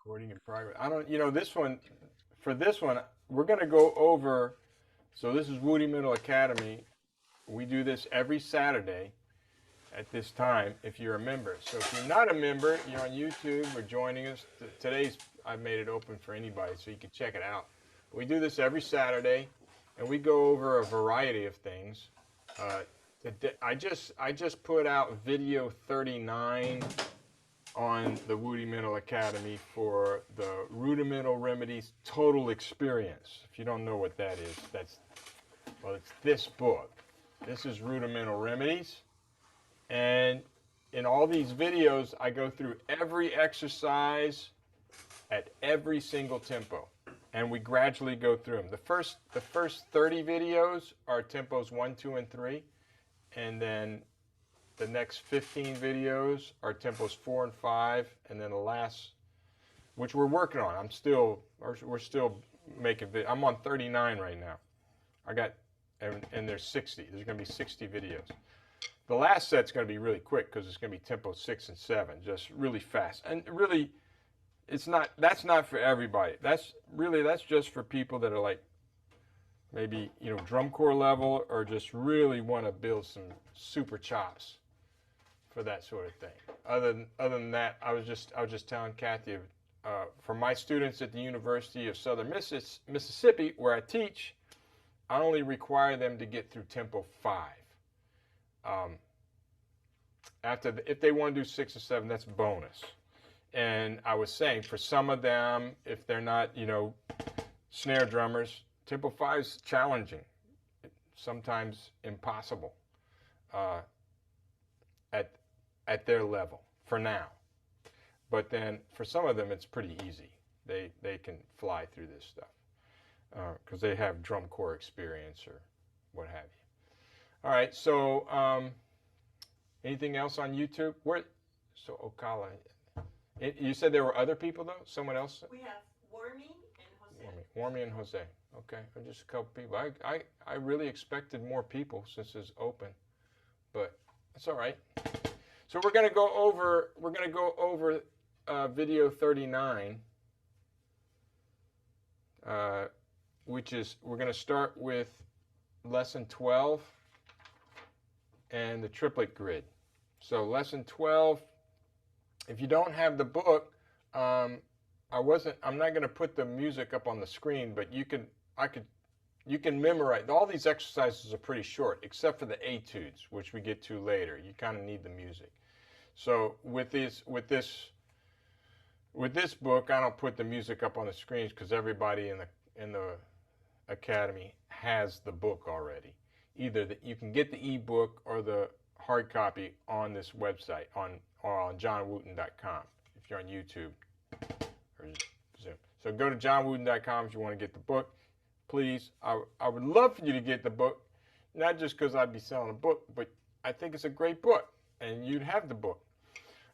Recording in progress. I don't, this one, for this one, we're going to go over. So this is Wootimental Academy. We do this every Saturday at this time if you're a member. So if you're not a member, you're on YouTube or joining us. Today's, I've made it open for anybody so you can check it out. We do this every Saturday and we go over a variety of things. I just put out video 39 on the Wootimental Academy for the Rudimental Remedies Total Experience. If you don't know what that is, it's this book. This is Rudimental Remedies. And in all these videos, I go through every exercise at every single tempo. And we gradually go through them. The first 30 videos are tempos 1, 2, and 3. And then the next 15 videos are tempos 4 and 5, and then the last, which we're working on. We're still making. I'm on 39 right now. And there's 60. There's going to be 60 videos. The last set's going to be really quick because it's going to be tempo 6 and 7, just really fast. And really, that's not for everybody. That's just for people that are like maybe drum corps level or just really want to build some super chops for that sort of thing. Other than that, I was just telling Kathy, for my students at the University of Southern Mississippi, where I teach, I only require them to get through tempo 5. If they want to do 6 or 7, that's bonus. And I was saying, for some of them, if they're not, snare drummers, tempo 5 is challenging, sometimes impossible. At their level for now, but then for some of them it's pretty easy. They can fly through this stuff because they have drum corps experience or what have you. All right, so anything else on YouTube? So Ocala, you said there were other people though. Someone else? We have Warming and Jose. Warming and Jose. Okay, just a couple people. I really expected more people since it's open, but that's all right. So we're going to go over video 39, which is, we're going to start with lesson 12 and the triplet grid. So lesson 12, if you don't have the book, I'm not going to put the music up on the screen, but you can memorize. All these exercises are pretty short, except for the etudes, which we get to later. You kind of need the music. So with this book, I don't put the music up on the screens because everybody in the academy has the book already. Either you can get the ebook or the hard copy on this website or on johnwooten.com if you're on YouTube or Zoom. So go to johnwooten.com if you want to get the book. Please, I would love for you to get the book, not just because I'd be selling a book, but I think it's a great book, and you'd have the book.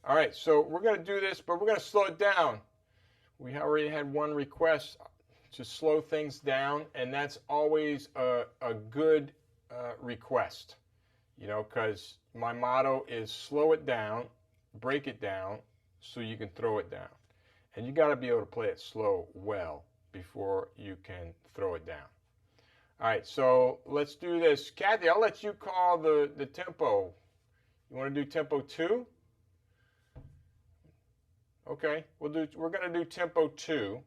All right, so we're going to do this, but we're going to slow it down. We already had one request to slow things down, and that's always a good request, because my motto is slow it down, break it down, so you can throw it down. And you got to be able to play it slow well before you can throw it down. All right, so let's do this. Kathy, I'll let you call the tempo. You want to do tempo 2? Okay, we're going to do tempo 2.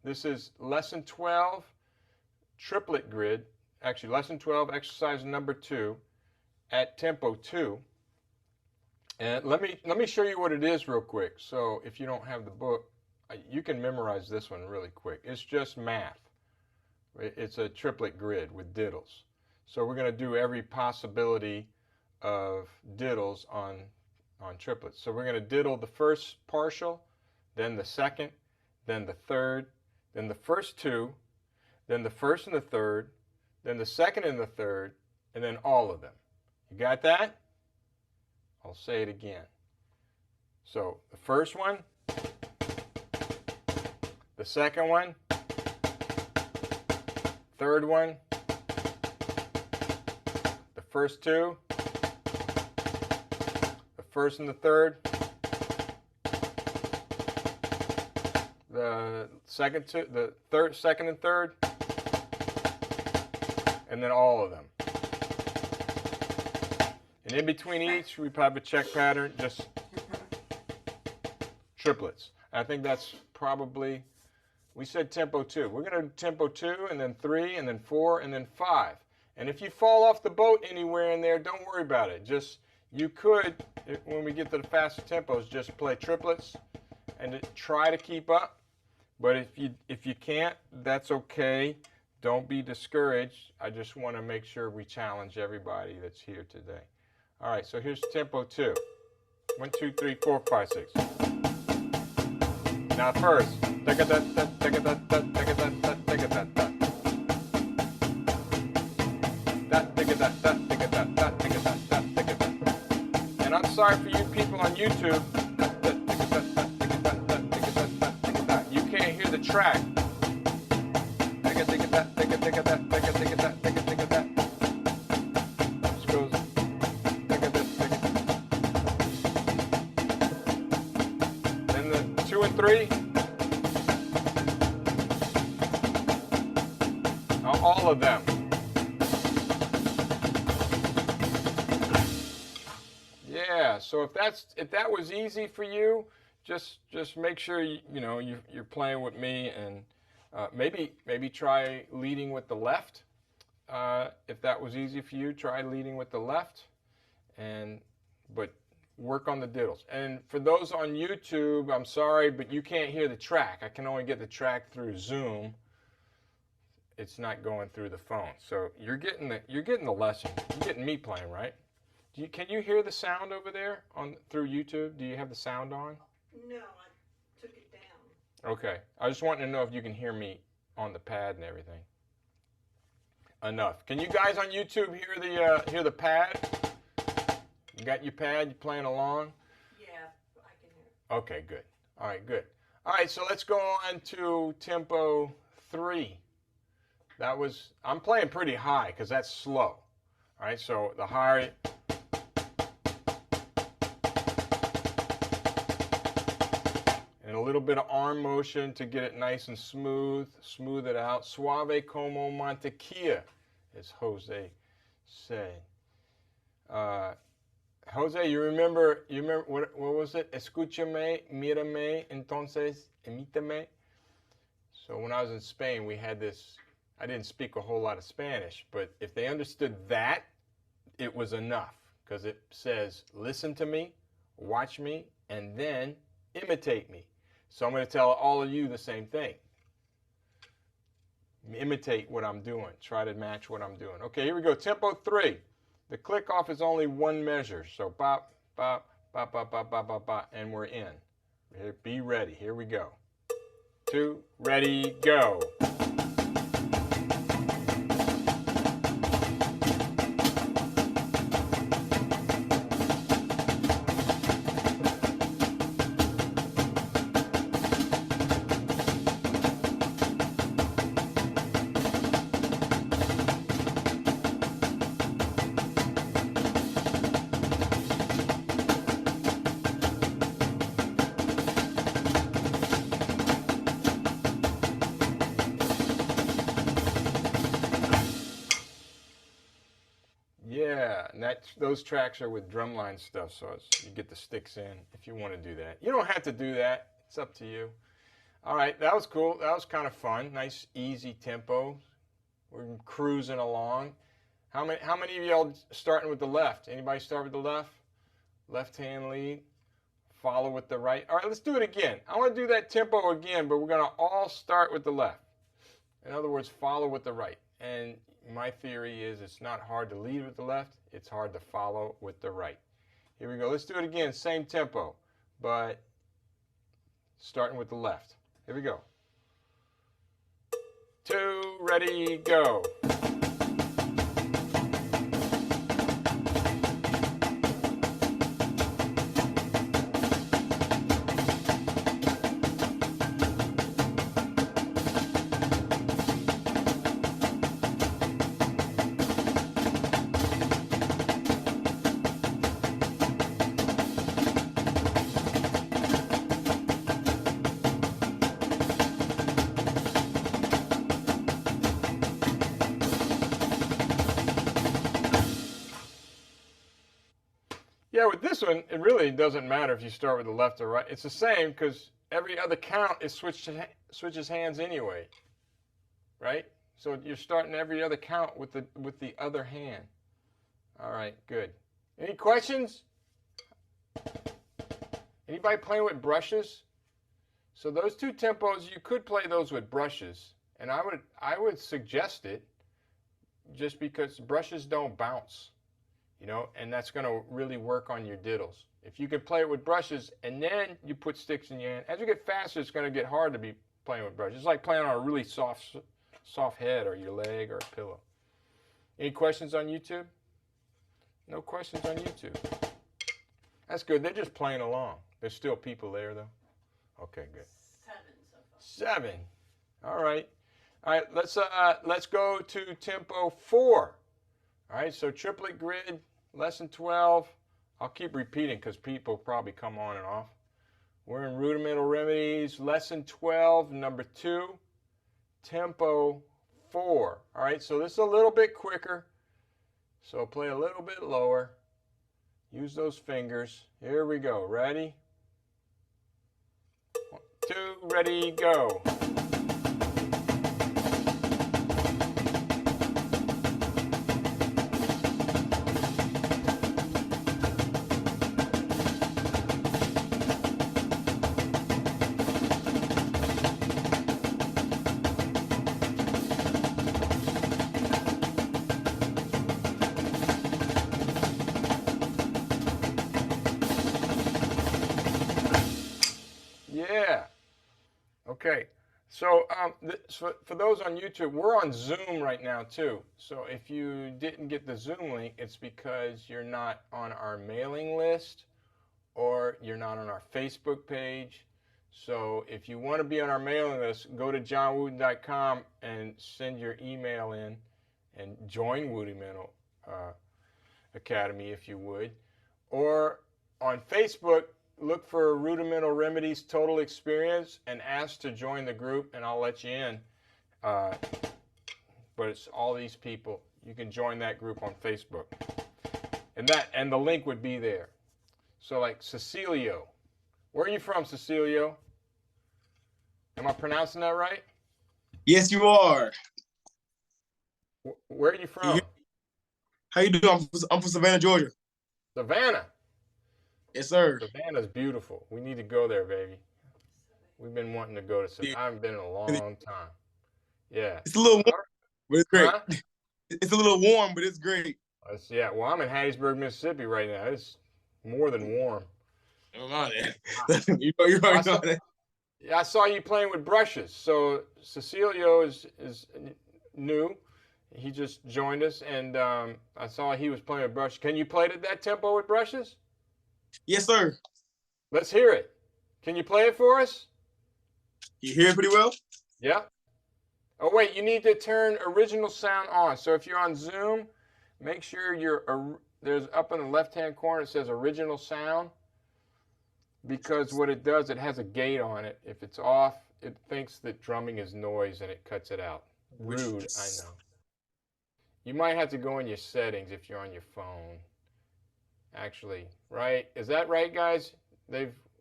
This is lesson 12, triplet grid. Actually, lesson 12, exercise number 2 at tempo 2. And let me show you what it is real quick. So if you don't have the book, you can memorize this one really quick. It's just math. It's a triplet grid with diddles. So we're going to do every possibility of diddles on triplets. So we're going to diddle the first partial, then the second, then the third, then the first 2, then the first and the third, then the second and the third, and then all of them. You got that? I'll say it again. So the first one, the second one, third one, the first 2, the first and the third, the second and third, and then all of them. And in between each, we have a check pattern, just triplets. I think that's probably, we said tempo 2. We're going to do tempo 2, and then 3, and then 4, and then 5. And if you fall off the boat anywhere in there, don't worry about it. Just, you could, when we get to the faster tempos, just play triplets and try to keep up. But if you can't, that's okay. Don't be discouraged. I just want to make sure we challenge everybody that's here today. All right, so here's tempo 2. 1, 2, 3, 4, 5, 6. Now first, and I'm sorry for you people on YouTube. You can't hear the track. Then the 2 and 3. All of them. Yeah. So if that was easy for you, just make sure you're playing with me, and maybe try leading with the left. If that was easy for you, try leading with the left, but work on the diddles. And for those on YouTube, I'm sorry, but you can't hear the track. I can only get the track through Zoom. It's not going through the phone. So you're getting the lesson. You're getting me playing, right? Can you hear the sound over there through YouTube? Do you have the sound on? No, I took it down. Okay. I just wanted to know if you can hear me on the pad and everything. Enough. Can you guys on YouTube hear the pad? You got your pad? You playing along? Yeah, I can hear it. Okay, good. All right, good. All right, so let's go on to tempo 3. I'm playing pretty high because that's slow. All right, so the higher, and a little bit of arm motion to get it nice and smooth it out. Suave como mantequilla, as Jose said. Jose, you remember what was it? Escúchame, mírame, entonces imítame. So when I was in Spain, we had this. I didn't speak a whole lot of Spanish, but if they understood that, it was enough, because it says, listen to me, watch me, and then imitate me. So I'm going to tell all of you the same thing. Imitate what I'm doing. Try to match what I'm doing. Okay, here we go. Tempo 3. The click off is only one measure. So bop, bop, bop, bop, bop, bop, bop, bop, and we're in. Be ready. Here we go. 2, ready, go. Yeah, and those tracks are with drumline stuff, so you get the sticks in if you want to do that. You don't have to do that. It's up to you. All right, that was cool. That was kind of fun. Nice, easy tempo. We're cruising along. How many of y'all starting with the left? Anybody start with the left? Left hand lead. Follow with the right. All right, let's do it again. I want to do that tempo again, but we're going to all start with the left. In other words, follow with the right. And my theory is it's not hard to lead with the left. It's hard to follow with the right. Here we go. Let's do it again. Same tempo, but starting with the left. Here we go. 2, ready, go. Yeah, with this one, it really doesn't matter if you start with the left or right. It's the same because every other count is switches hands anyway, right? So you're starting every other count with the other hand. All right, good. Any questions? Anybody playing with brushes? So those two tempos, you could play those with brushes, and I would suggest it just because brushes don't bounce, and that's going to really work on your diddles. If you can play it with brushes and then you put sticks in your hand, as you get faster, it's going to get hard to be playing with brushes. It's like playing on a really soft head or your leg or a pillow. Any questions on YouTube? No questions on YouTube. That's good. They're just playing along. There's still people there, though. Okay, good. 7 so far. 7. All right. All right, let's go to tempo 4. All right, so triplet grid, lesson 12. I'll keep repeating because people probably come on and off. We're in rudimental remedies, lesson 12, number 2, tempo 4. All right, so this is a little bit quicker. So play a little bit lower. Use those fingers. Here we go. Ready? 1, 2, ready, go. Yeah. Okay. So for those on YouTube, we're on Zoom right now too. So if you didn't get the Zoom link, it's because you're not on our mailing list or you're not on our Facebook page. So if you want to be on our mailing list, go to johnwooten.com and send your email in and join Wootimental Academy if you would. Or on Facebook, look for Rudimental Remedies Total Experience and ask to join the group, and I'll let you in. But it's all these people. You can join that group on Facebook, and the link would be there. So like Cecilio, where are you from, Cecilio? Am I pronouncing that right? Yes, you are. Where are you from? How you doing? I'm from Savannah, Georgia. Savannah. Yes, sir. Savannah's beautiful. We need to go there, baby. We've been wanting to go to Savannah. I haven't been in a long time. Yeah. It's a little warm, but it's great. Huh? It's a little warm, but it's great. Yeah. Well, I'm in Hattiesburg, Mississippi right now. It's more than warm. I don't know that. you already know that. Yeah, I saw you playing with brushes. So Cecilio is new. He just joined us, and I saw he was playing with brushes. Can you play it at that tempo with brushes? Yes, sir. Let's hear it. Can you play it for us? You hear it pretty well? Yeah. Oh, wait, you need to turn original sound on. So if you're on Zoom, make sure there's up in the left-hand corner, it says original sound. Because what it does, it has a gate on it. If it's off, it thinks that drumming is noise and it cuts it out. Rude, I know. You might have to go in your settings if you're on your phone. Actually, right? Is that right, guys?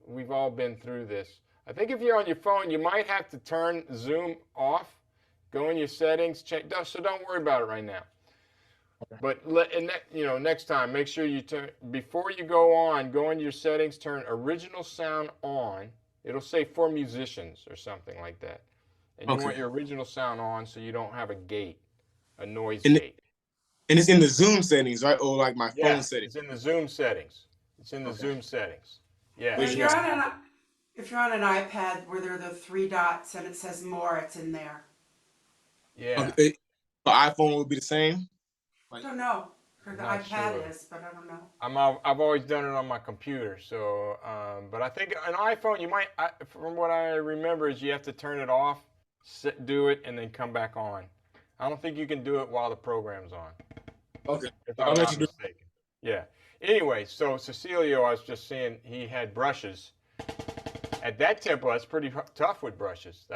We've all been through this. I think if you're on your phone, you might have to turn Zoom off. Go in your settings, check. So don't worry about it right now. Okay. But next time, make sure you turn before you go into your settings, turn original sound on. It'll say for musicians or something like that. And you want your original sound on so you don't have a noise gate. And it's in the Zoom settings, right? Or like my phone settings? It's in the Zoom settings. It's in the Zoom settings. Yeah. If you're on an iPad where there are the 3 dots and it says more, it's in there. Yeah. The iPhone would be the same? I don't know. The iPad is, but I don't know. I've always done it on my computer. So, but I think an iPhone, from what I remember, is you have to turn it off, do it, and then come back on. I don't think you can do it while the program's on. Okay. If I'm not mistaken. Yeah. Anyway, so Cecilio, I was just saying he had brushes. At that tempo, that's pretty tough with brushes.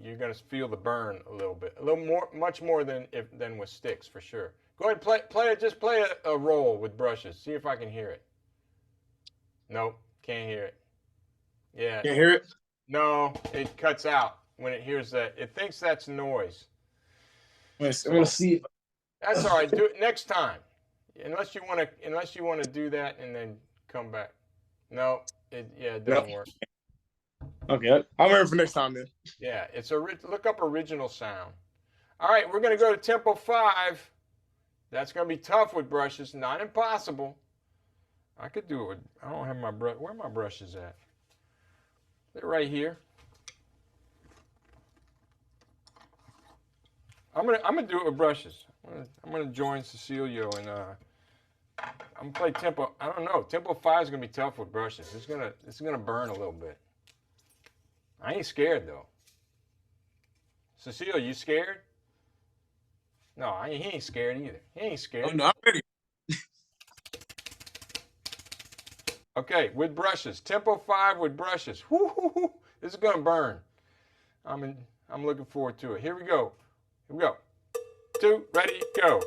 You're going to feel the burn a little bit, much more than with sticks for sure. Go ahead, play it. Just play a roll with brushes. See if I can hear it. Nope, can't hear it. Yeah. Can't hear it. No, it cuts out when it hears that. It thinks that's noise. I'm gonna see. That's all right. Do it next time. Unless you want to do that and then come back. No, it doesn't work. Okay, I'll remember for next time then. Yeah, look up original sound. All right, we're gonna go to tempo 5. That's gonna be tough with brushes, not impossible. I could do it with, I don't have my brush. Where are my brushes at? They're right here. I'm gonna do it with brushes. I'm gonna join Cecilio and I'm gonna play tempo. I don't know. Tempo 5 is gonna be tough with brushes. It's gonna burn a little bit. I ain't scared though. Cecilio, you scared? No, he ain't scared either. He ain't scared. Oh no, I'm ready. Okay, with brushes. Tempo 5 with brushes. Woo-hoo-hoo. This is gonna burn. I'm looking forward to it. Here we go. Here we go. 2, ready, go.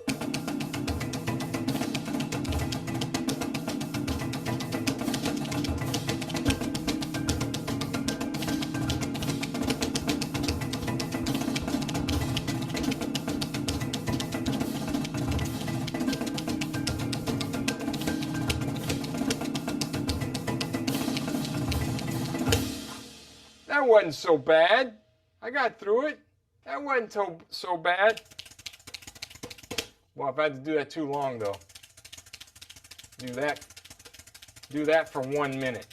That wasn't so bad. I got through it. That wasn't so bad. Well, if I had to do that too long, though. Do that for 1 minute.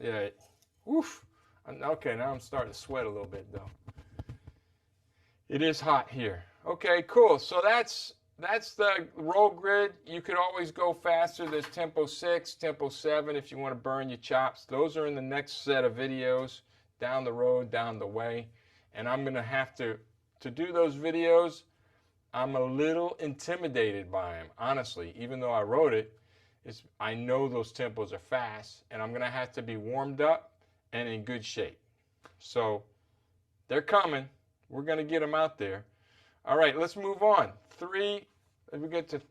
Yeah. Oof. Okay, now I'm starting to sweat a little bit, though. It is hot here. Okay, cool. So that's the roll grid. You could always go faster. There's tempo 6, tempo 7 if you want to burn your chops. Those are in the next set of videos down the road, down the way. And I'm going to have to do those videos. I'm a little intimidated by them, honestly. Even though I wrote it, I know those tempos are fast, and I'm going to have to be warmed up and in good shape. So they're coming. We're going to get them out there. All right, let's move on. 3, we get to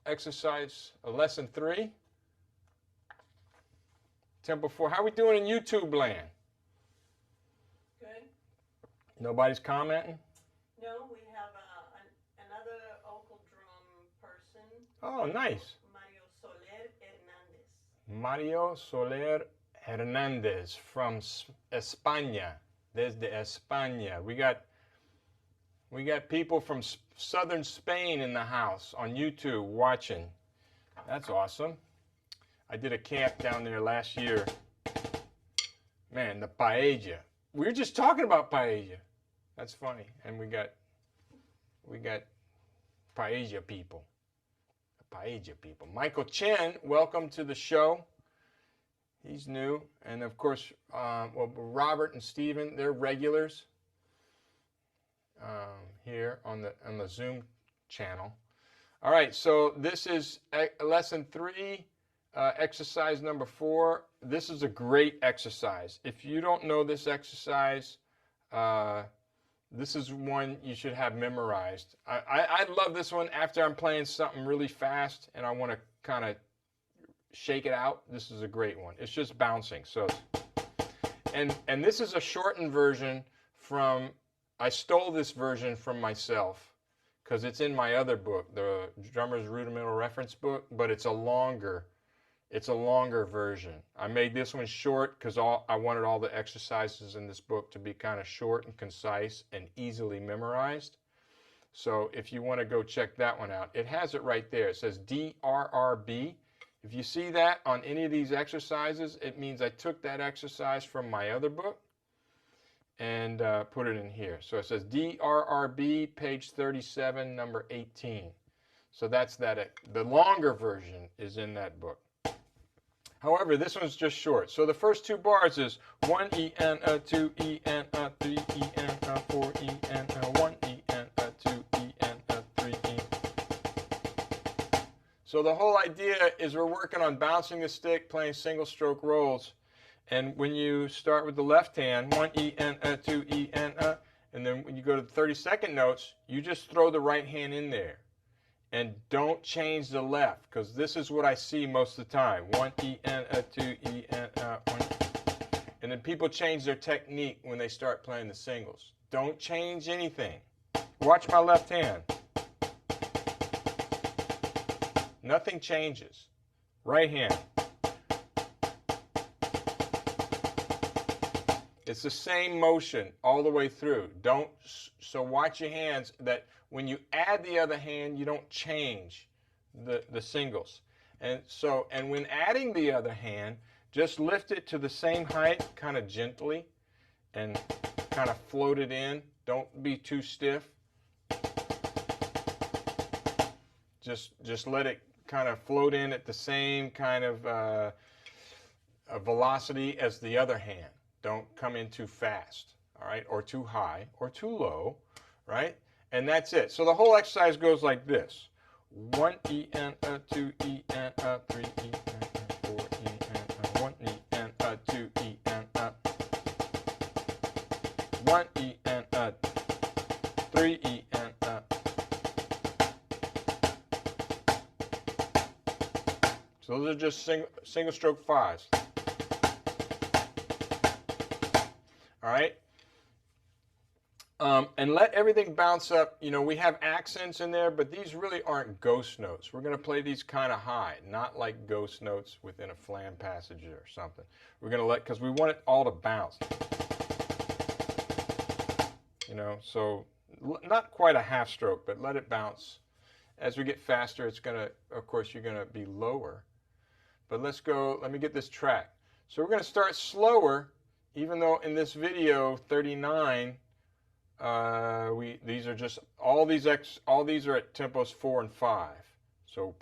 exercise lesson 3. Tempo 4. How we doing in YouTube land? Good. Nobody's commenting? No, we have another vocal drum person. Oh, nice. Mario Soler Hernandez. Mario Soler Hernandez from España. Desde España. We got people from southern Spain in the house on YouTube watching. That's awesome. I did a camp down there last year. Man, the paella. We were just talking about paella. That's funny. And we got paella people. Paella people. Michael Chen, welcome to the show. He's new. And of course, Robert and Steven, they're regulars here on the Zoom channel. All right, so this is lesson 3, exercise number 4. This is a great exercise. If you don't know this exercise, this is one you should have memorized. I love this one after I'm playing something really fast and I want to kind of shake it out. This is a great one. It's just bouncing. So, and this is a shortened version from, I stole this version from myself because it's in my other book, the Drummer's Rudimental Reference book, but it's a longer version. I made this one short because I wanted all the exercises in this book to be kind of short and concise and easily memorized. So if you want to go check that one out, it has it right there. It says DRRB. If you see that on any of these exercises, it means I took that exercise from my other book and put it in here. So it says DRRB, page 37, number 18. So that's that. The longer version is in that book. However, this one's just short. So the first 2 bars is 1 E N 2 E N 3 E N 4 E N 1 E N 2 E N 3 E. So the whole idea is we're working on bouncing the stick, playing single stroke rolls. And when you start with the left hand, 1 E N 2 E N and then when you go to the 32nd notes, you just throw the right hand in there. And don't change the left, because this is what I see most of the time. 1 E and a 2 E and a 1. And then people change their technique when they start playing the singles. Don't change anything. Watch my left hand. Nothing changes. Right hand. It's the same motion all the way through. So watch your hands that when you add the other hand, you don't change the singles. And when adding the other hand, just lift it to the same height, kind of gently, and kind of float it in. Don't be too stiff. Just let it kind of float in at the same kind of velocity as the other hand. Don't come in too fast, all right, or too high, or too low, right? And that's it. So the whole exercise goes like this. 1 E and a 2 E and a 3 E and a 4 E and a 1 E and a 2 E and a 1 E and a 3 E and a. So those are just single stroke fives. All right. And let everything bounce up. You know, we have accents in there, but these really aren't ghost notes. We're going to play these kind of high, not like ghost notes within a flam passage or something. We're going to because we want it all to bounce. You know, so not quite a half stroke, but let it bounce. As we get faster, it's going to, of course, you're going to be lower. But let's go, let me get this track. So we're going to start slower. Even though in this video 39, these are just all these are at tempos 4 and 5. So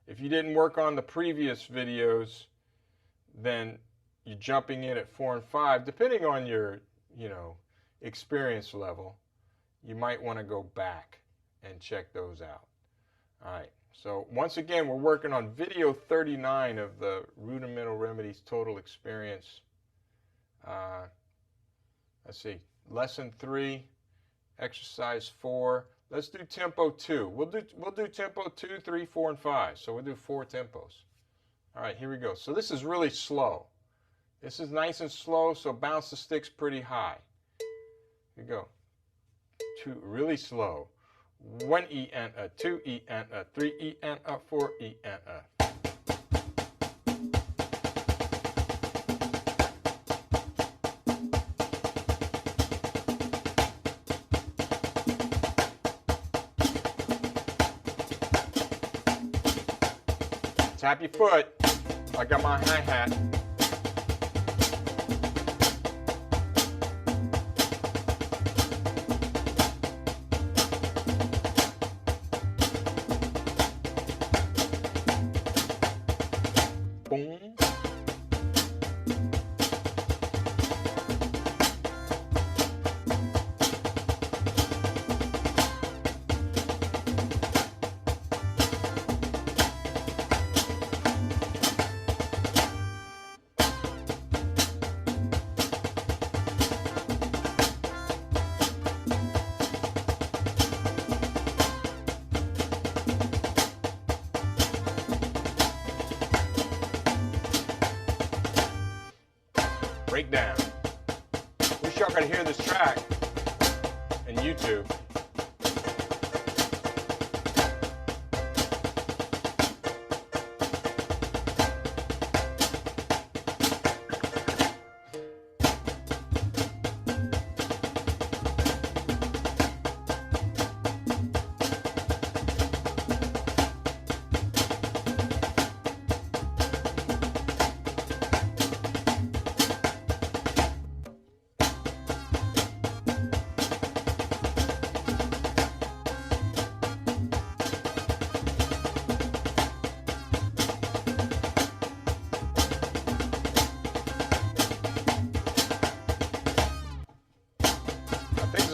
if you didn't work on the previous videos, then you're jumping in at 4 and 5, depending on your experience level. You might want to go back and check those out. All right. So once again, we're working on video 39 of the Rudimental Remedies Total Experience. Let's see, lesson 3, exercise 4. Let's do tempo 2. We'll do tempo 2, 3, 4, and 5. So we'll do 4 tempos. All right, here we go. So this is really slow. This is nice and slow, so bounce the sticks pretty high. Here we go. 2, really slow. 1 E and a 2 E and a 3 E and a 4 E and a. Tap your foot. I got my hi-hat. Boom. Breakdown. Wish y'all could hear this track in YouTube.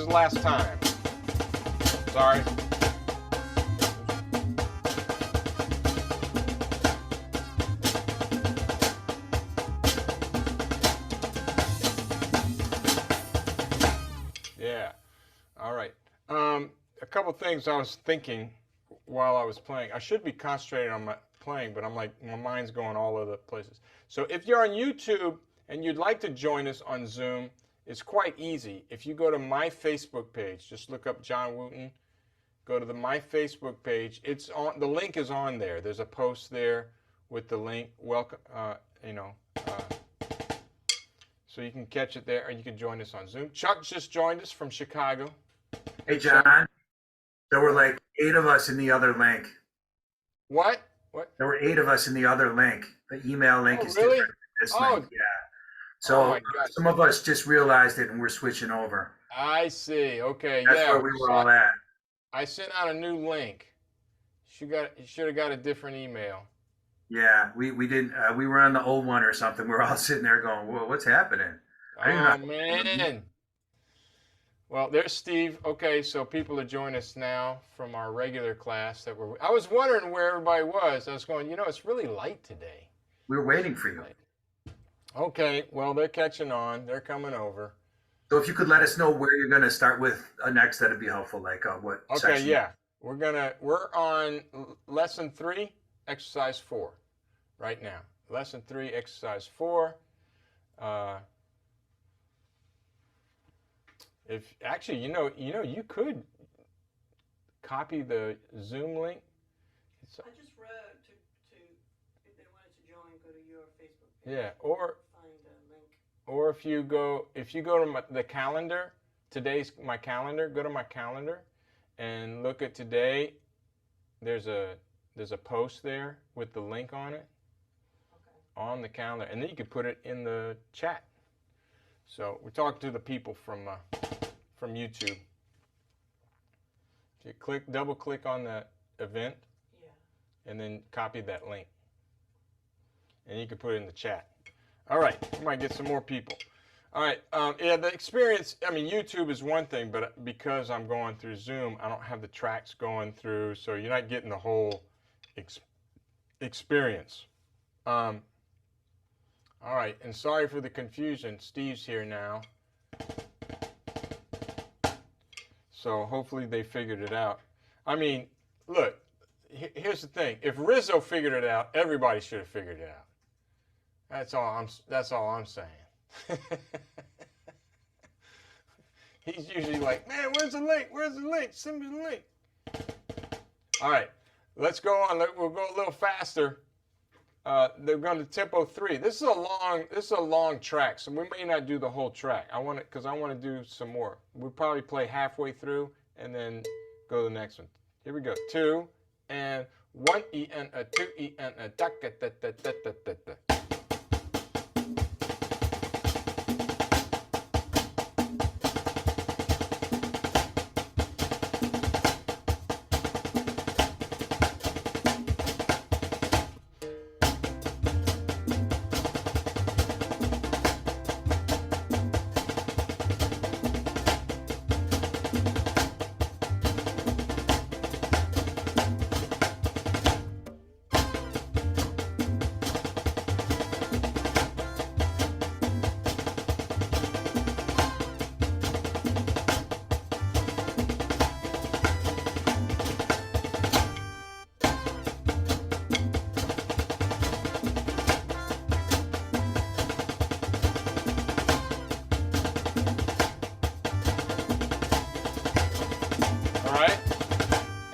Last time. Sorry. Yeah. All right. A couple things I was thinking while I was playing. I should be concentrating on my playing, but I'm like, my mind's going all over the places. So if you're on YouTube and you'd like to join us on Zoom, it's quite easy. If you go to my Facebook page, just look up John Wooten, go to my Facebook page. It's on. The link is on there. There's a post there with the link. Welcome, so you can catch it there, or you can join us on Zoom. Chuck just joined us from Chicago. Hey, John. There were like 8 of us in the other link. What? What? There were 8 of us in the other link. The email link is really? different than this Oh. link. Yeah. So Oh my God. some of us just realized it and we're switching over. I see. Okay. That's yeah. where we were all at. I sent out a new link. You should have got a different email. Yeah, we didn't. We were on the old one or something. We were all sitting there going, "Whoa, what's happening?" Oh man. Well, there's Steve. Okay, so people are joining us now from our regular class that were. I was wondering where everybody was. I was going, it's really light today. We were waiting for you. Okay, well, they're catching on. They're coming over. So if you could let us know where you're going to start with next, that'd be helpful. Like what? Okay, section? yeah. We're on lesson 3, exercise 4 right now. Lesson 3, exercise 4. If actually, you could copy the Zoom link. I just wrote to if they wanted to join, go to your Facebook page. Yeah, or Find a link. or if you go to the calendar, today's my calendar. Go to my calendar, and look at today. There's a post there with the link on it. Okay. On the calendar, and then you can put it in the chat. So we're talking to the people from YouTube. If you double click on that event, Yeah. and then copy that link, and you can put it in the chat. All right, we might get some more people. All right, yeah, the experience. I mean, YouTube is one thing, but because I'm going through Zoom, I don't have the tracks going through, so you're not getting the whole experience. All right, and sorry for the confusion. Steve's here now. So hopefully they figured it out. I mean, look, here's the thing. If Rizzo figured it out, everybody should have figured it out. That's all I'm saying. He's usually like, man, where's the link? Where's the link? Send me the link. All right, let's go on. We'll go a little faster. They're going to tempo 3. This is a long track, so we may not do the whole track. I want to do some more. We'll probably play halfway through and then go to the next one. Here we go. 2 and 1 E and a 2 E and a da da da da da da da.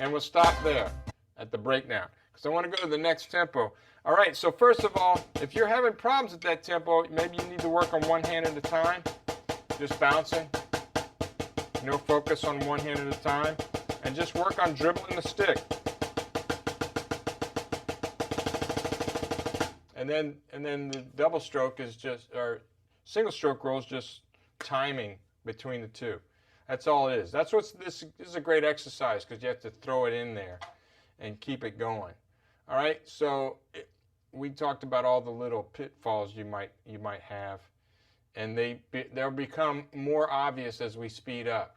And we'll stop there at the breakdown because I want to go to the next tempo. All right, so first of all, if you're having problems at that tempo, maybe you need to work on one hand at a time, just bouncing. Focus on one hand at a time, and just work on dribbling the stick. And then the double stroke is or single stroke roll is just timing between the two. That's all it is. That's this is a great exercise because you have to throw it in there and keep it going. All right. So we talked about all the little pitfalls you might have, and they'll become more obvious as we speed up.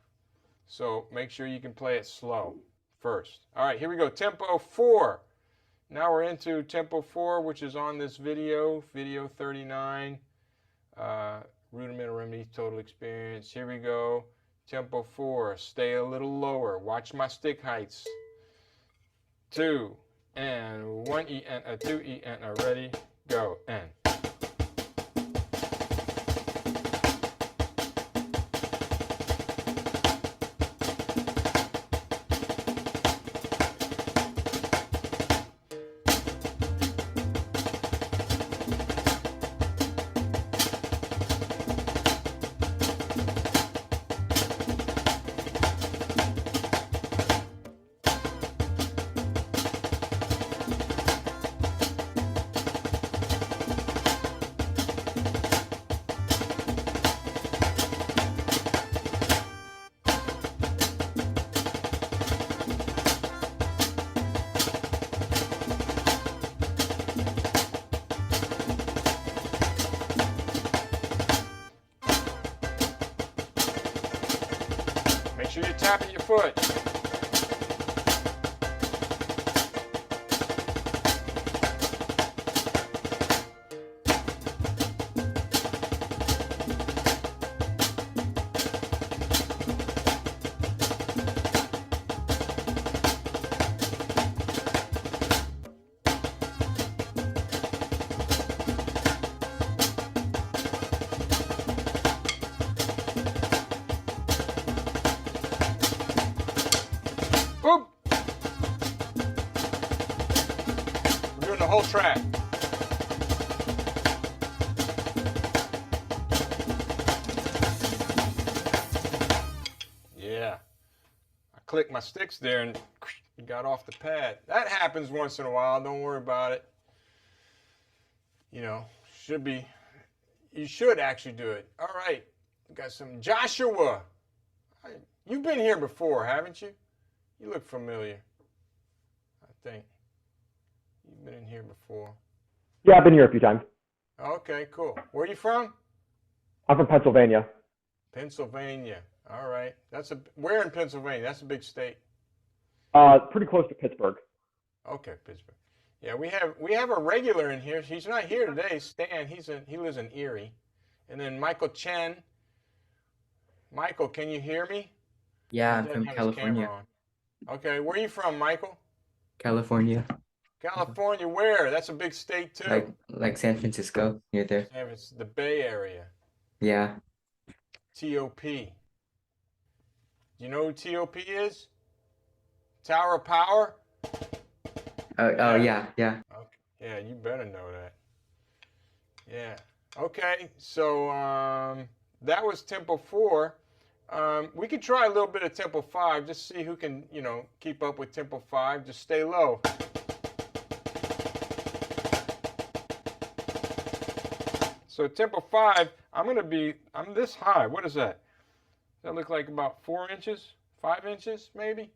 So make sure you can play it slow first. All right. Here we go. Tempo 4. Now we're into tempo 4, which is on this video 39. Rudimental remedies, total experience. Here we go. Tempo 4, stay a little lower. Watch my stick heights. 2, and 1 E and a 2 E and a ready, go, and. Make sure you're tapping your foot. Boop! We're doing the whole track. Yeah. I clicked my sticks there and got off the pad. That happens once in a while. Don't worry about it. You know, you should actually do it. All right. We got some Joshua. You've been here before, haven't you? You look familiar, I think. You've been in here before. Yeah, I've been here a few times. Okay, cool. Where are you from? I'm from Pennsylvania. Pennsylvania. All right. Where in Pennsylvania? That's a big state. Pretty close to Pittsburgh. Okay, Pittsburgh. Yeah, we have a regular in here. He's not here today. Stan, he lives in Erie. And then Michael Chen. Michael, can you hear me? Yeah, He I'm doesn't from have his camera California. on. Okay, where are you from, Michael? California, California, where? That's a big state too. like San Francisco, near there. Yeah, it's the Bay Area. Yeah. TOP. Do you know who TOP is? Tower of Power? Oh yeah, yeah. Okay. Yeah, you better know that. Yeah. Okay, so that was Tempo 4. We could try a little bit of Tempo 5, just see who can, keep up with Tempo 5. Just stay low. So Tempo 5, I'm this high. What is that? Does that look like about 4 inches? 5 inches, maybe?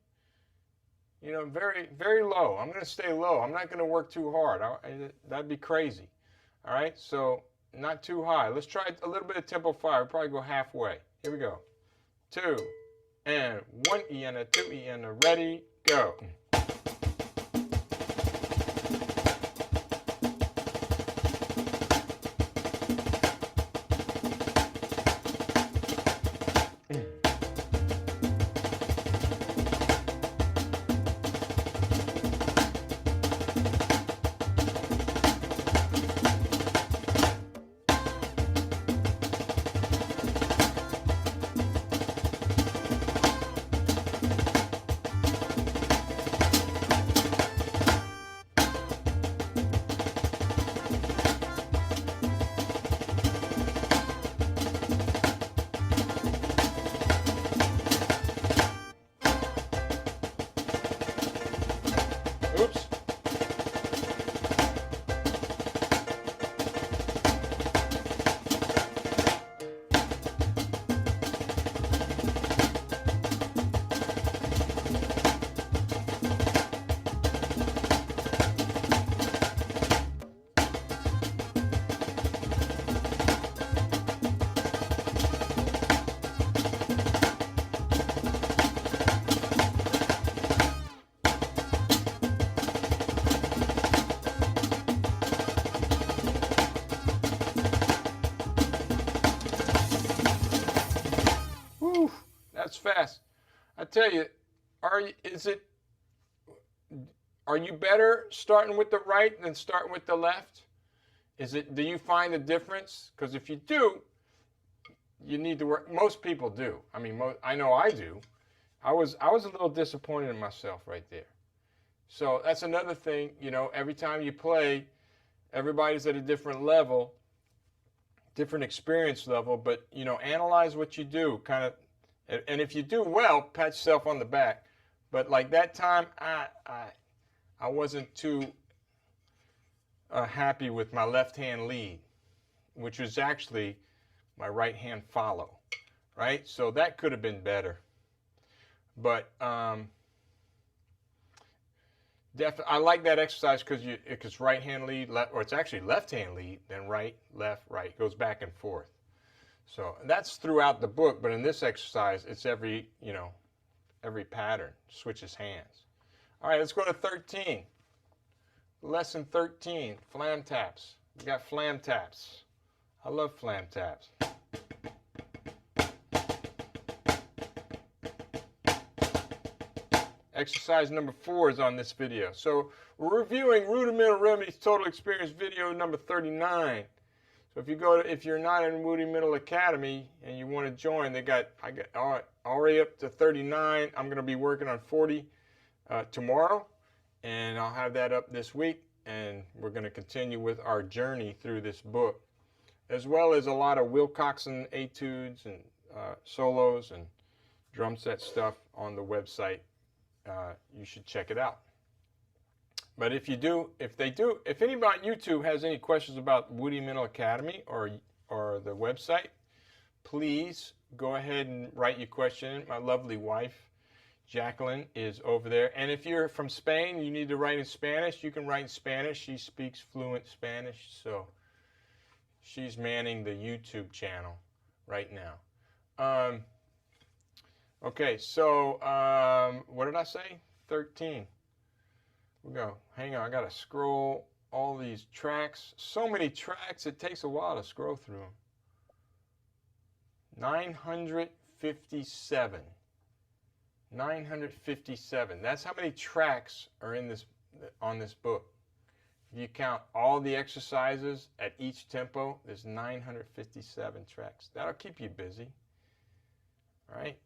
Very, very low. I'm going to stay low. I'm not going to work too hard. That'd be crazy. All right, so not too high. Let's try a little bit of Tempo 5. We'll probably go halfway. Here we go. 2, and 1 E and a 2 E and a ready, go. Oops. Whew, that's fast. I tell you, are Are you better starting with the right than starting with the left? Do you find a difference? Because if you do, you need to work. Most people do. I mean, I know I do. I was a little disappointed in myself right there. So that's another thing, every time you play, everybody's at a different level, different experience level, but, analyze what you do, kind of, and if you do well, pat yourself on the back. But like that time, I wasn't too happy with my left-hand lead, which was actually my right-hand follow, right? So that could have been better. But definitely, I like that exercise because it's right-hand lead, or it's actually left-hand lead, then right, left, right. It goes back and forth. So that's throughout the book, but in this exercise, it's every pattern switches hands. All right, let's go to 13. Lesson 13, flam taps. We got flam taps. I love flam taps. Exercise number 4 is on this video. So we're reviewing Rudimental Remedies Total Experience video number 39. So if you're not in Wootimental Academy and you want to join, I got already up to 39. I'm going to be working on 40 tomorrow, and I'll have that up this week. And we're going to continue with our journey through this book, as well as a lot of Wilcoxon etudes and solos and drum set stuff on the website. You should check it out. But if anybody on YouTube has any questions about Wootimental Academy or the website, please go ahead and write your question. My lovely wife, Jacqueline, is over there. And if you're from Spain, you need to write in Spanish, you can write in Spanish. She speaks fluent Spanish, so she's manning the YouTube channel right now. Okay, so what did I say? 13. We go. Hang on, I gotta scroll all these tracks. So many tracks, it takes a while to scroll through them. 957. 957. That's how many tracks are on this book. If you count all the exercises at each tempo, there's 957 tracks. That'll keep you busy.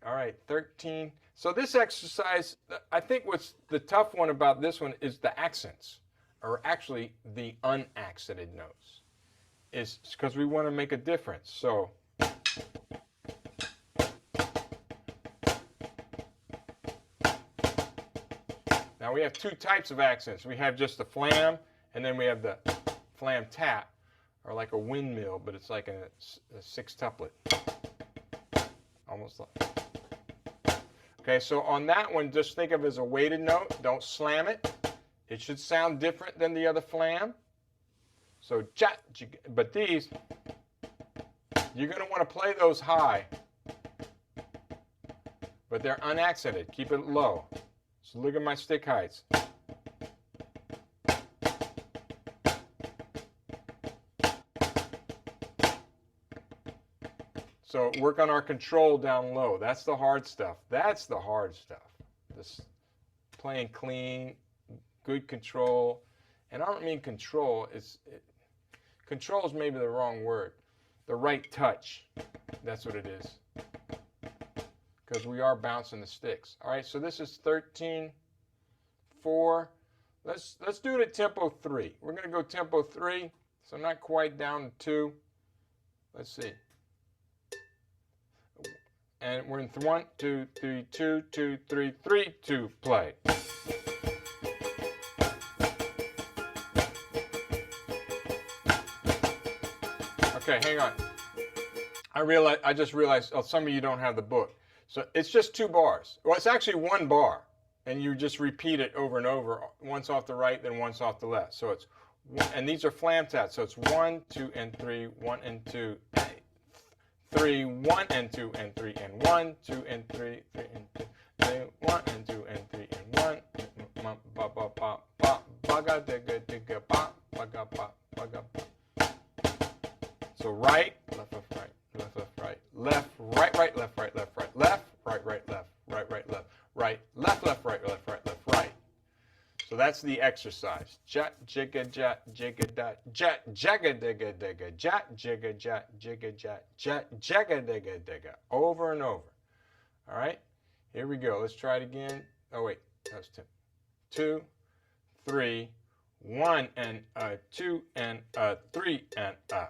All right, 13. So this exercise, I think what's the tough one about this one is the accents, or actually the unaccented notes, is because we want to make a difference. So now we have 2 types of accents. We have just the flam, and then we have the flam tap, or like a windmill, but it's like a 6-tuplet. Almost like. Okay, so on that one, just think of it as a weighted note. Don't slam it. It should sound different than the other flam. So, but these, you're going to want to play those high. But they're unaccented. Keep it low. So look at my stick heights. So work on our control down low. That's the hard stuff. That's the hard stuff. This playing clean, good control. And I don't mean control. Control is maybe the wrong word. The right touch. That's what it is. Because we are bouncing the sticks. All right, so this is 13, 4. Let's do it at tempo 3. We're going to go tempo 3. So not quite down to 2. Let's see. And we're in 1, 2, 3, 2, 2, 3, 3, 2, play. Okay, hang on. I just realized some of you don't have the book. So it's just 2 bars. Well, it's actually 1 bar, and you just repeat it over and over, once off the right, then once off the left. So it's, and these are flam taps. So it's 1, 2, and 3, 1 and 2. 3, 1 and 2 and 3 and 1, 2 and 3, 3 and 2, 3, 1 and 2 and 3 and 1. Ba ba ba ba ba ga digga digga ba ba ga ba ba ga ba. So right, left, left, right, left, left, right, left, right, right, left, right, left, right, left, right, right, left, right, right, left, right, left, left, right, left, right, left, right. So that's That's the exercise. Jat jigga jat jigga dat jat jagga digga digga jat jigga jat jigga jat jat jagga digga digga. Over and over. All right. Here we go. Let's try it again. Oh wait, that was 2, 3, 1 and a 2 and a 3 and a.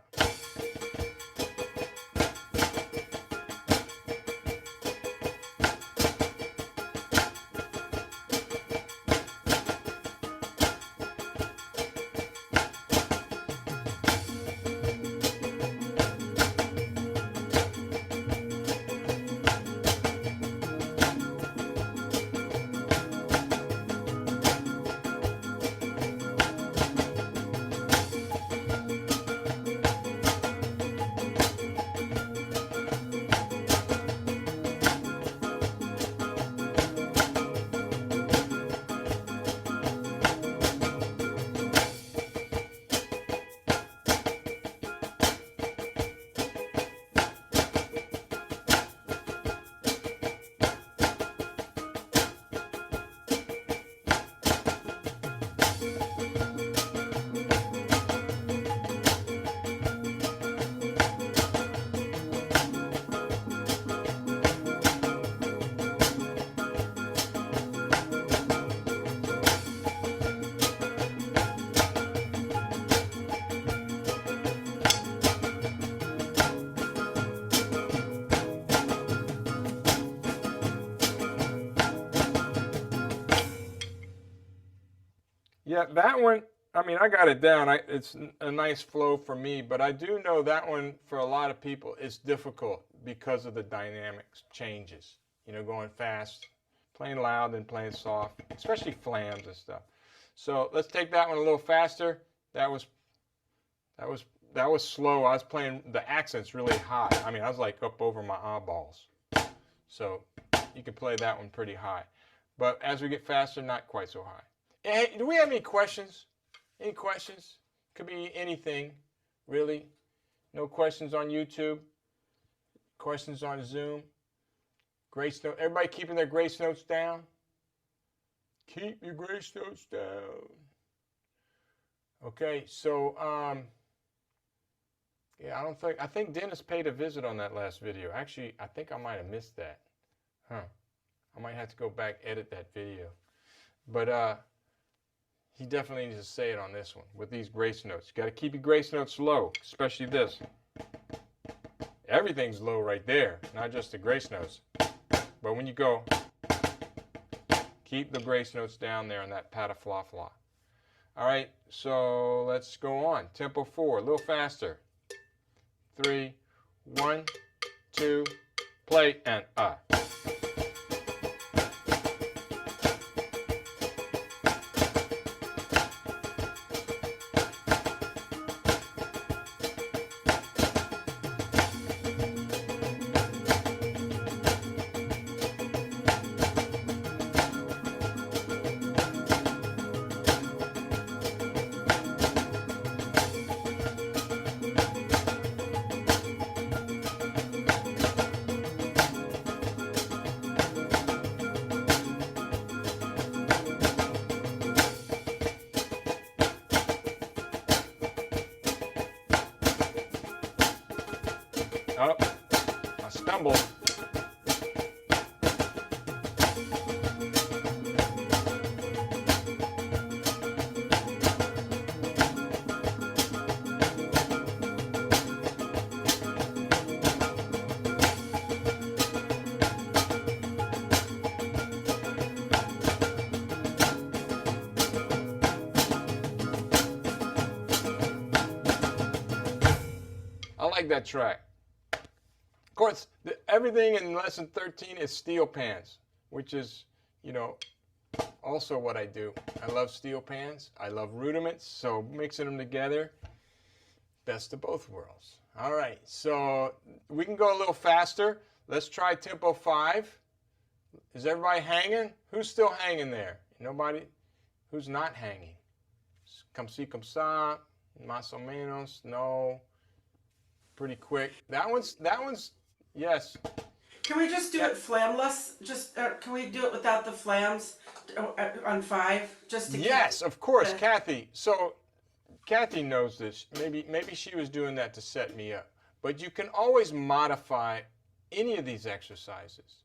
Yeah, that one, I mean, I got it down. It's a nice flow for me, but I do know that one for a lot of people is difficult because of the dynamics changes. You know, going fast, playing loud and playing soft, especially flams and stuff. So let's take that one a little faster. That was slow. I was playing the accents really high. I mean, I was like up over my eyeballs. So you can play that one pretty high. But as we get faster, not quite so high. Hey, do we have any questions? Any questions? Could be anything, really. No questions on YouTube? Questions on Zoom? Grace note. Everybody keeping their grace notes down? Keep your grace notes down. Okay, so yeah, I think Dennis paid a visit on that last video. Actually, I think I might have missed that. Huh. I might have to go back edit that video. But he definitely needs to say it on this one with these grace notes. You got to keep your grace notes low, especially this. Everything's low right there, not just the grace notes. But when you go, keep the grace notes down there on that patafla-fla. All right, so let's go on. Tempo 4, a little faster. 3, 1, 2, play, and Oh, I stumbled. I like that track. Of course, everything in lesson 13 is steel pans, which is, you know, also what I do. I love steel pans. I love rudiments, so mixing them together, best of both worlds. All right, so we can go a little faster. Let's try tempo 5. Is everybody hanging? Who's still hanging there? Nobody? Who's not hanging? Comme si, comme ça, más o menos, no. Pretty quick. That one's, yes. Can we just do Yeah. it flamless? Just can we do it without the flams on 5? Just to Yes, keep of course, the- Kathy. So Kathy knows this. Maybe she was doing that to set me up. But you can always modify any of these exercises.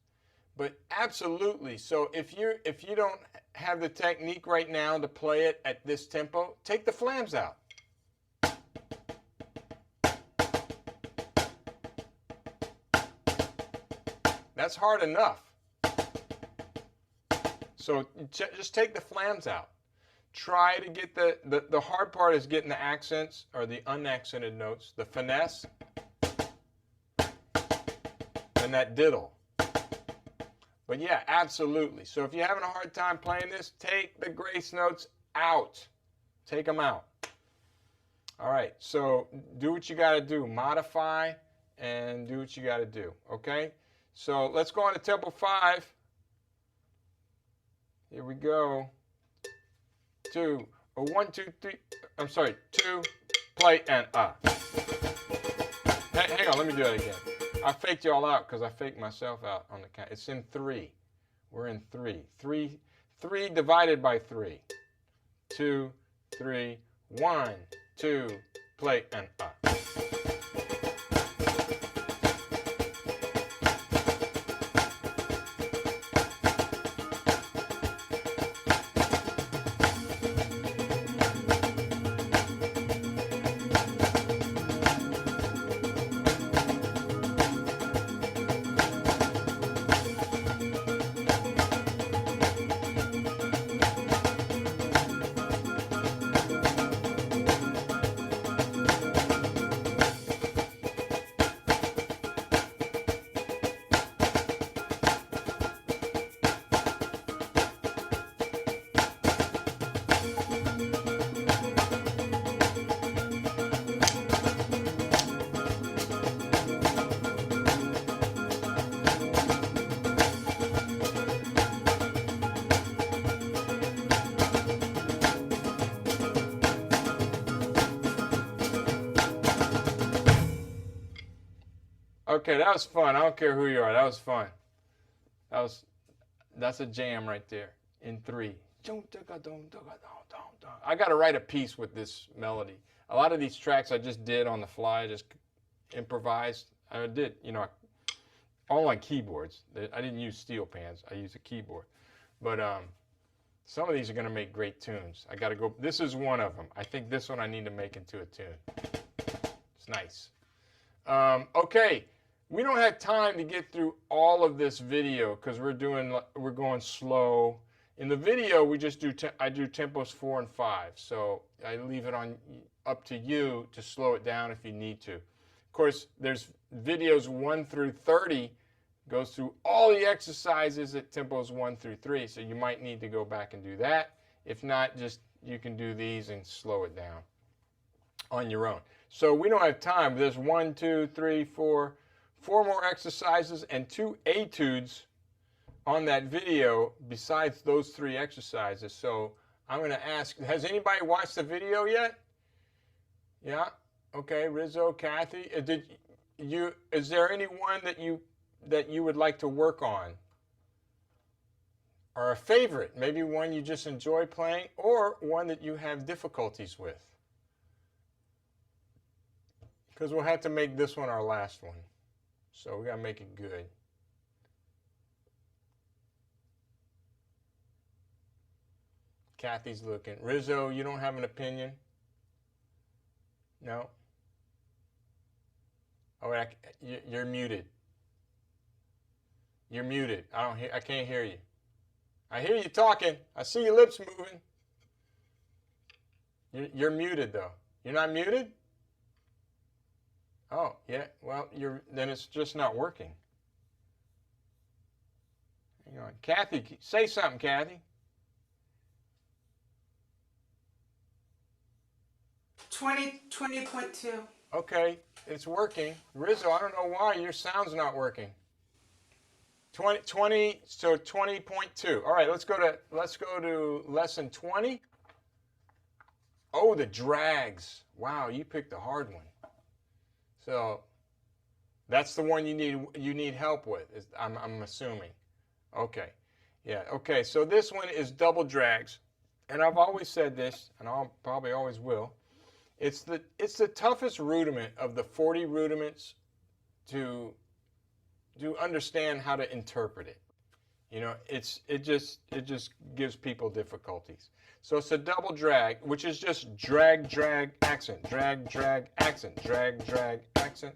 But absolutely. So if you don't have the technique right now to play it at this tempo, take the flams out. That's hard enough. So just take the flams out. Try to get the hard part is getting the accents or the unaccented notes, the finesse, and that diddle. But yeah, absolutely. So if you're having a hard time playing this, take the grace notes out. Take them out. All right, so do what you got to do. Modify and do what you got to do, okay? So let's go on to tempo 5. Here we go. 2, 1, 2, 3. I'm sorry, 2, play, and Hey, hang on, let me do that again. I faked y'all out because I faked myself out on the count. It's in 3. We're in 3. 3 divided by 3. 2, 3, 1, 2, play, and Okay, that was fun. I don't care who you are. That was fun. That's a jam right there in 3. I got to write a piece with this melody. A lot of these tracks I just did on the fly, just improvised. I did, all on keyboards. I didn't use steel pans. I used a keyboard. But some of these are going to make great tunes. I got to go. This is one of them. I think this one I need to make into a tune. It's nice. Okay. We don't have time to get through all of this video because we're going slow. In the video, we just I do tempos 4 and 5. So I leave it up to you to slow it down if you need to. Of course, there's videos 1 through 30, goes through all the exercises at tempos 1 through 3. So you might need to go back and do that. If not, just you can do these and slow it down on your own. So we don't have time. There's 1, 2, 3, 4 more exercises and 2 etudes on that video besides those 3 exercises. So I'm going to ask, has anybody watched the video yet? Yeah? Okay, Rizzo, Kathy, is there anyone that you would like to work on? Or a favorite, maybe one you just enjoy playing or one that you have difficulties with? Because we'll have to make this one our last one. So we got to make it good. Kathy's looking. Rizzo, you don't have an opinion? No? Oh, you're muted. You're muted. I can't hear you. I hear you talking. I see your lips moving. You're muted though. You're not muted? Oh, yeah. Well, then it's just not working. Hang on. Kathy, say something, Kathy. 20.2. Okay, it's working. Rizzo, I don't know why your sound's not working. 20, so 20.2. All right, let's go to lesson 20. Oh, the drags. Wow, you picked a hard one. So That's the one you need help with. I'm assuming. Okay. Yeah. Okay. So this one is double drags, and I've always said this, and I'll probably always will. It's the toughest rudiment of the 40 rudiments to understand how to interpret it. You know, it just gives people difficulties. So it's a double drag, which is just drag, drag, accent, drag, drag, accent, drag, drag, accent.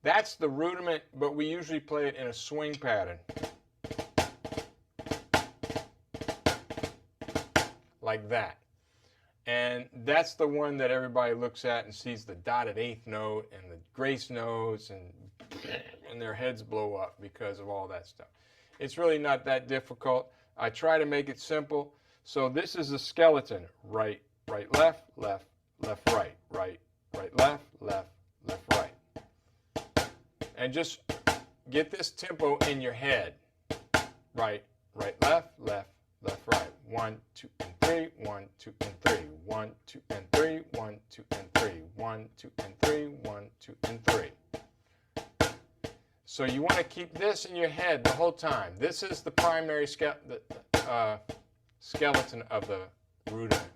That's the rudiment, but we usually play it in a swing pattern. Like that. And that's the one that everybody looks at and sees the dotted eighth note and the grace notes, and their heads blow up because of all that stuff. It's really not that difficult. I try to make it simple. So this is a skeleton. Right, right, left, left, left, right, right, right, left, left, left, right. And just get this tempo in your head. Right, right, left, left, left, right. 1, 2, and 3. 1, 2, and 3. 1, 2, and 3. 1, 2, and 3. 1, 2, and 3. 1, 2, and 3. So you want to keep this in your head the whole time. This is the primary skeleton of the rudiment.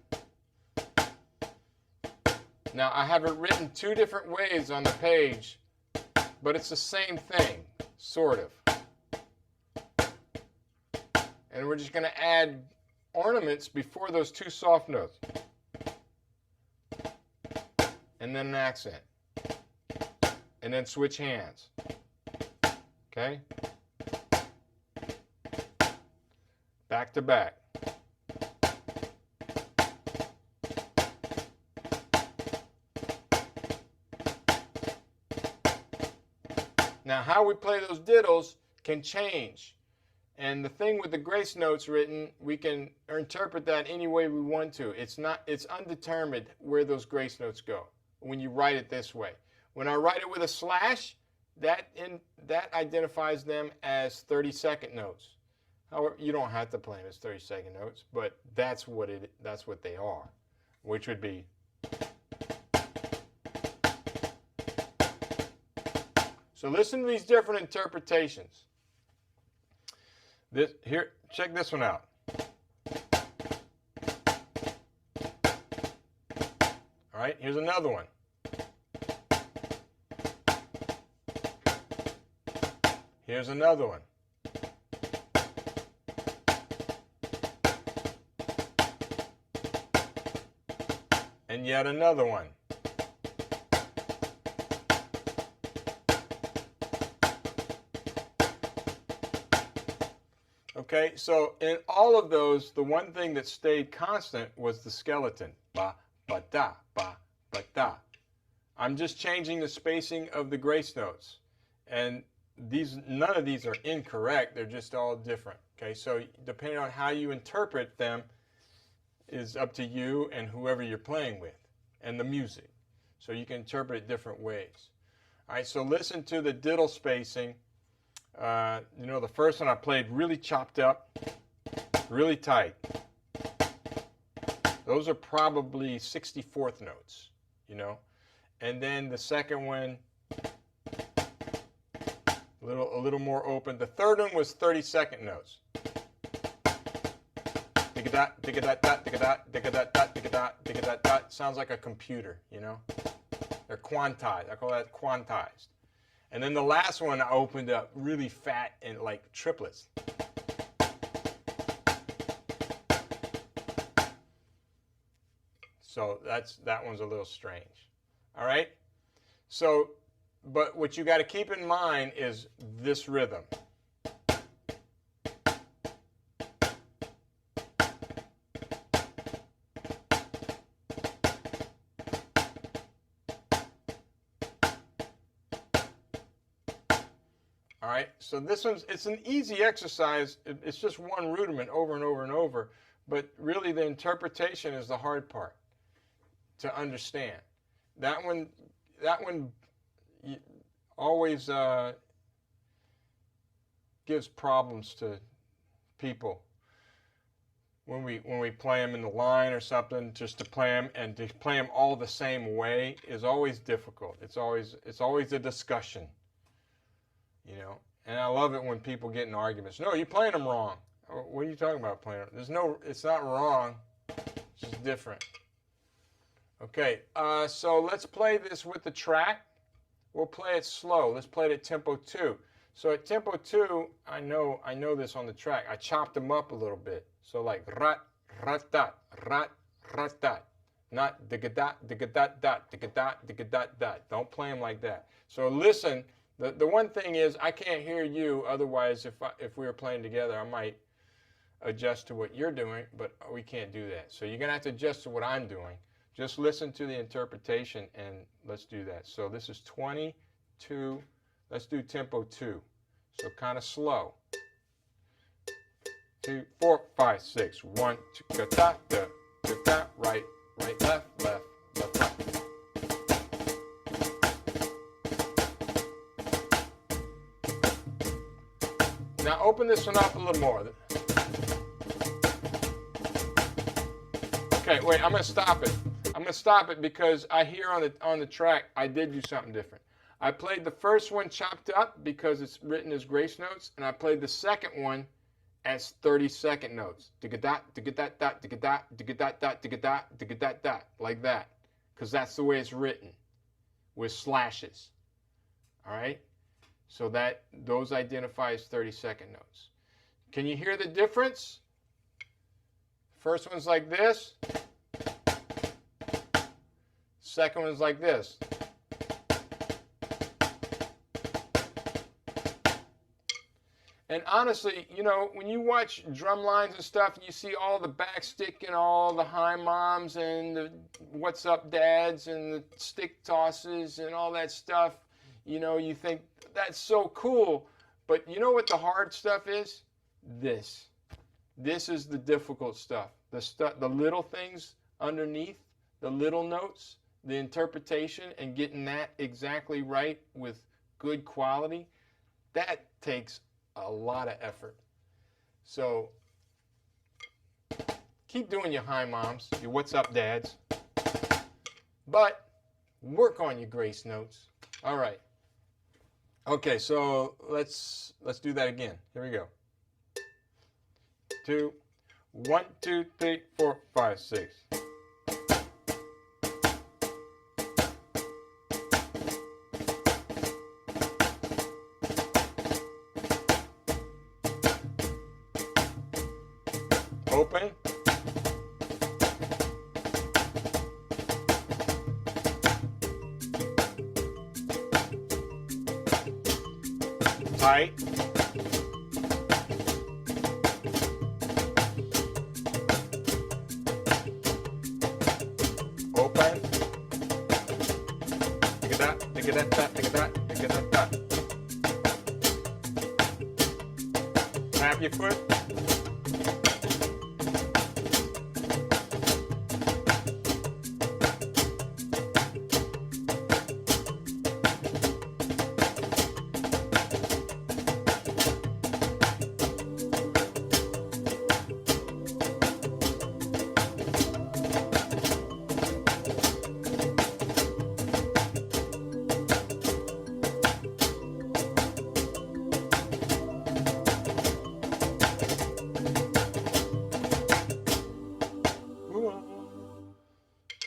Now I have it written two different ways on the page, but it's the same thing, sort of. And we're just going to add ornaments before those two soft notes. And then an accent. And then switch hands. Okay? Back to back. Now, how we play those diddles can change. And the thing with the grace notes written, we can interpret that any way we want to. It's undetermined where those grace notes go when you write it this way. When I write it with a slash, that identifies them as 30-second notes. However, you don't have to play them as 30-second notes, but that's what they are, which would be. So listen to these different interpretations. Here, check this one out. All right, here's another one. Here's another one. And yet another one. Okay, so in all of those, the one thing that stayed constant was the skeleton. Ba, ba, da, ba, ba, da. I'm just changing the spacing of the grace notes. And none of these are incorrect. They're just all different. Okay, so depending on how you interpret them is up to you and whoever you're playing with and the music. So you can interpret it different ways. All right, so listen to the diddle spacing. You know, the first one I played really chopped up, really tight. Those are probably 64th notes, you know. And then the second one, a little more open. The third one was 30-second notes. Digga-dot, digga-dot, dot, digga-dot, digga-dot, dot, digga-dot, digga-dot, dot. Sounds like a computer, you know. They're quantized. I call that quantized. And then the last one I opened up really fat and like triplets. So that one's a little strange. All right? So, but what you got to keep in mind is this rhythm. All right, so this it's an easy exercise. It's just one rudiment over and over and over, but really the interpretation is the hard part to understand. That one always gives problems to people when we play them in the line or something, just to play them and to play them all the same way is always difficult. It's always a discussion, you know. And I love it when people get in arguments. No, you're playing them wrong. What are you talking about playing them? It's not wrong. It's just different. Okay, so let's play this with the track. We'll play it slow. Let's play it at tempo 2. So at tempo 2, I know this on the track. I chopped them up a little bit. So like rat, rat, dot, rat, rat, dot. Not digga-dot, digga-dot, dot, digga-dot, digga-dot, dot. Don't play them like that. So listen, the one thing is I can't hear you. Otherwise, if we were playing together, I might adjust to what you're doing, but we can't do that. So you're going to have to adjust to what I'm doing. Just listen to the interpretation, and let's do that. So this is 22. Let's do tempo 2. So kind of slow. 2, 4, 5, 6. 1, 2, da da da da. Right, right, left, left, left, right. Now open this one up a little more. Okay, wait. I'm gonna stop it. I'm going to stop it because I hear on the track I did do something different. I played the first one chopped up because it's written as grace notes, and I played the second one as 30-second notes. Digga-dot, digga-dot, dot, digga-dot, digga-dot, dot, digga-dot, digga-dot, dot, like that, because that's the way it's written, with slashes. All right? So those identify as 30-second notes. Can you hear the difference? First one's like this. Second one's like this. And honestly, you know, when you watch drum lines and stuff, and you see all the backstick and all the high moms and the what's up dads and the stick tosses and all that stuff, you know, you think that's so cool. But you know what the hard stuff is? This. This is the difficult stuff. The little things underneath, the little notes, the interpretation, and getting that exactly right with good quality, that takes a lot of effort. So keep doing your high moms, your what's up dads, but work on your grace notes. All right. Okay, so let's do that again. Here we go. 2, 1, 2, 3, 4, 5, 6. Open. Tight. Open. Digga-da, digga-da-da, digga-da, digga-da-da. Tap your foot.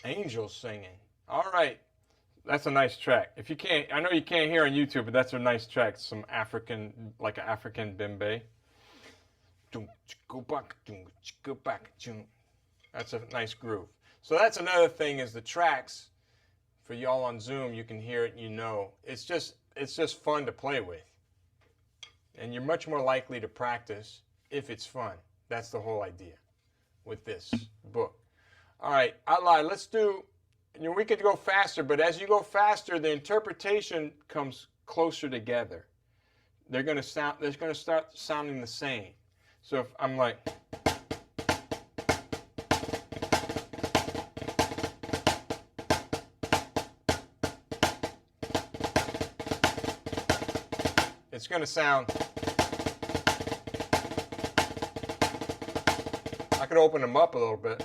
Angels singing. All right. That's a nice track. If you can't, I know you can't hear on YouTube, but that's a nice track. Some African, like an African bembe. That's a nice groove. So that's another thing is the tracks. For y'all on Zoom, you can hear it, you know. It's just fun to play with. And you're much more likely to practice if it's fun. That's the whole idea with this book. All right, I lied. Let's do, you know, we could go faster, but as you go faster, the interpretation comes closer together. They're going to start sounding the same. So if I'm like, it's going to sound, I could open them up a little bit.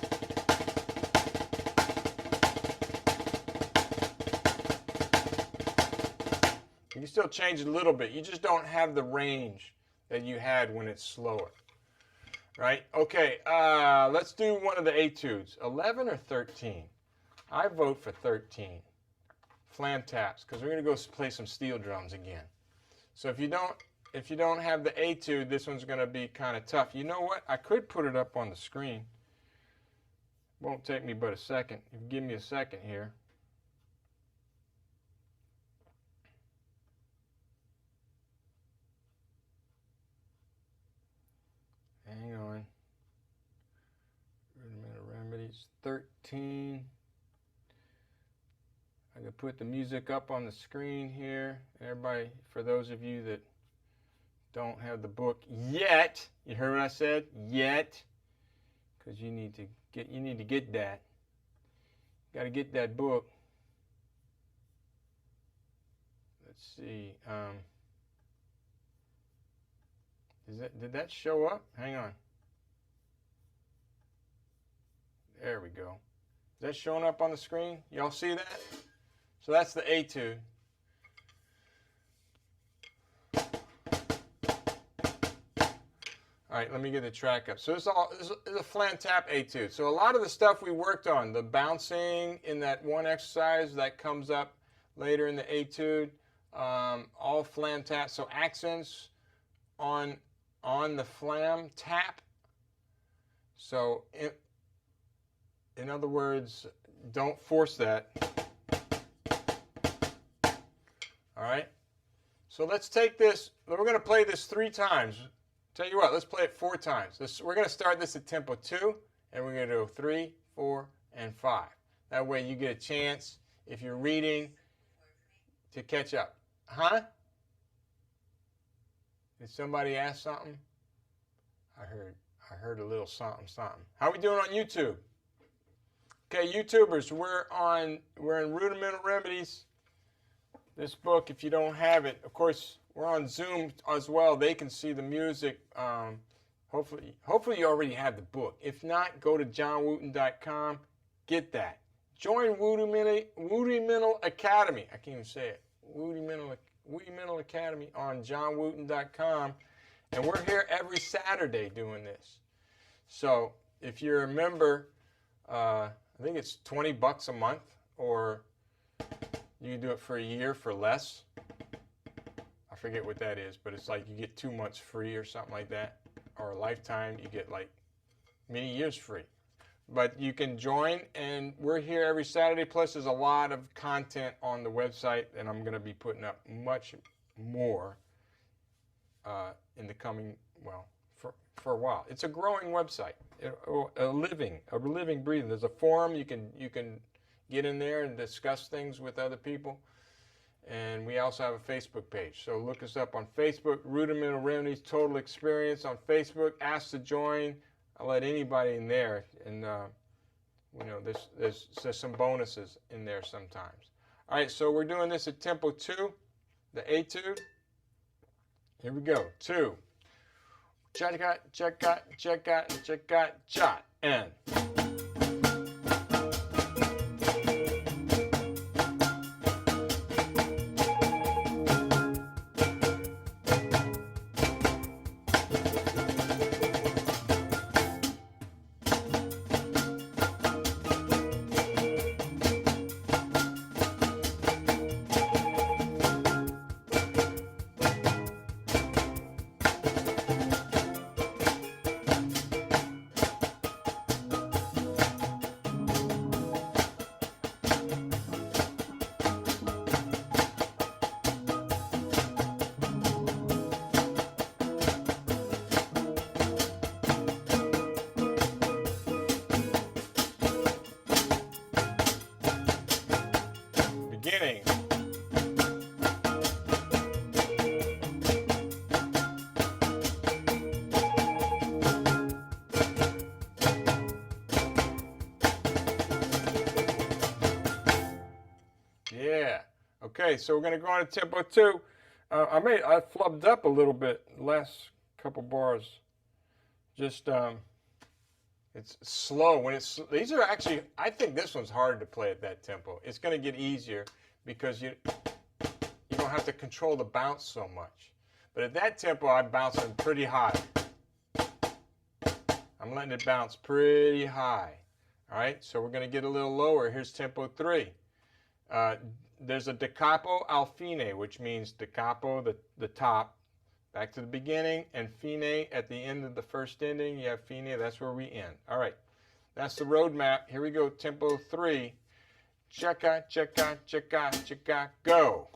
You can still change it a little bit. You just don't have the range that you had when it's slower. Right? Okay, let's do one of the etudes. 11 or 13? I vote for 13. Flam taps, because we're going to go play some steel drums again. So if you don't have the etude, this one's going to be kind of tough. You know what? I could put it up on the screen. Won't take me but a second. If you give me a second here. Hang on. Rudimental remedies 13. I can put the music up on the screen here. Everybody, for those of you that don't have the book yet, you heard what I said? Yet, because you need to get that. Got to get that book. Let's see. Did that show up? Hang on. There we go. Is that showing up on the screen? Y'all see that? So that's the etude. All right, let me get the track up. So this is a flam tap etude. So a lot of the stuff we worked on, the bouncing in that one exercise that comes up later in the etude, all flam tap. So accents on the flam tap. So in other words, don't force that. All right. So let's take this. We're going to play this 3 times. Tell you what, let's play it 4 times. We're going to start this at tempo 2, and we're going to do 3, 4, and 5. That way you get a chance, if you're reading, to catch up. Huh? Did somebody ask something? I heard a little something. How are we doing on YouTube? Okay, YouTubers, we're in Rudimental Remedies. This book, if you don't have it, of course, we're on Zoom as well. They can see the music. Hopefully you already have the book. If not, go to johnwooten.com. Get that. Join Wootimental Academy. I can't even say it. Wootimental Academy on johnwooten.com. And we're here every Saturday doing this. So if you're a member, I think it's $20 a month, or you can do it for a year for less. I forget what that is, but it's like you get 2 months free or something like that, or a lifetime. You get like many years free. But you can join, and we're here every Saturday. Plus, there's a lot of content on the website, and I'm going to be putting up much more in the coming, well, for a while. It's a growing website, a living, breathing. There's a forum you can get in there and discuss things with other people. And we also have a Facebook page. So look us up on Facebook, Rudimental Remedies Total Experience on Facebook. Ask to join. I'll let anybody in there. And, there's some bonuses in there sometimes. All right, so we're doing this at tempo 2, the etude. Here we go. 2. Check out, shot, and. Beginning. Yeah. Okay, so we're going to go on to tempo 2. I flubbed up a little bit last couple bars. Just It's slow. These are actually, I think this one's harder to play at that tempo. It's going to get easier because you don't have to control the bounce so much. But at that tempo, I'm bouncing pretty high. I'm letting it bounce pretty high. All right, so we're going to get a little lower. Here's tempo 3. There's a da capo al fine, which means da capo, the top, back to the beginning, and fine at the end of the first ending. You have fine, that's where we end. All right, that's the road map. Here we go, tempo 3. Checka, checka, checka, checka, go.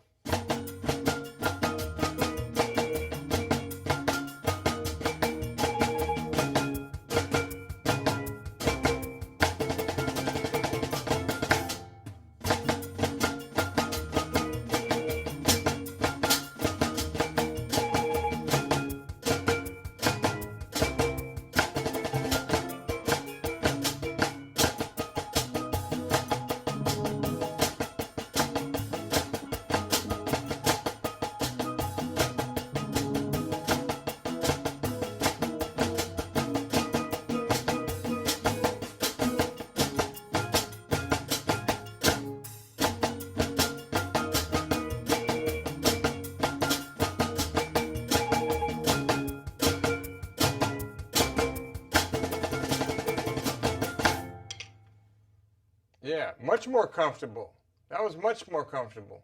Yeah, much more comfortable. That was much more comfortable,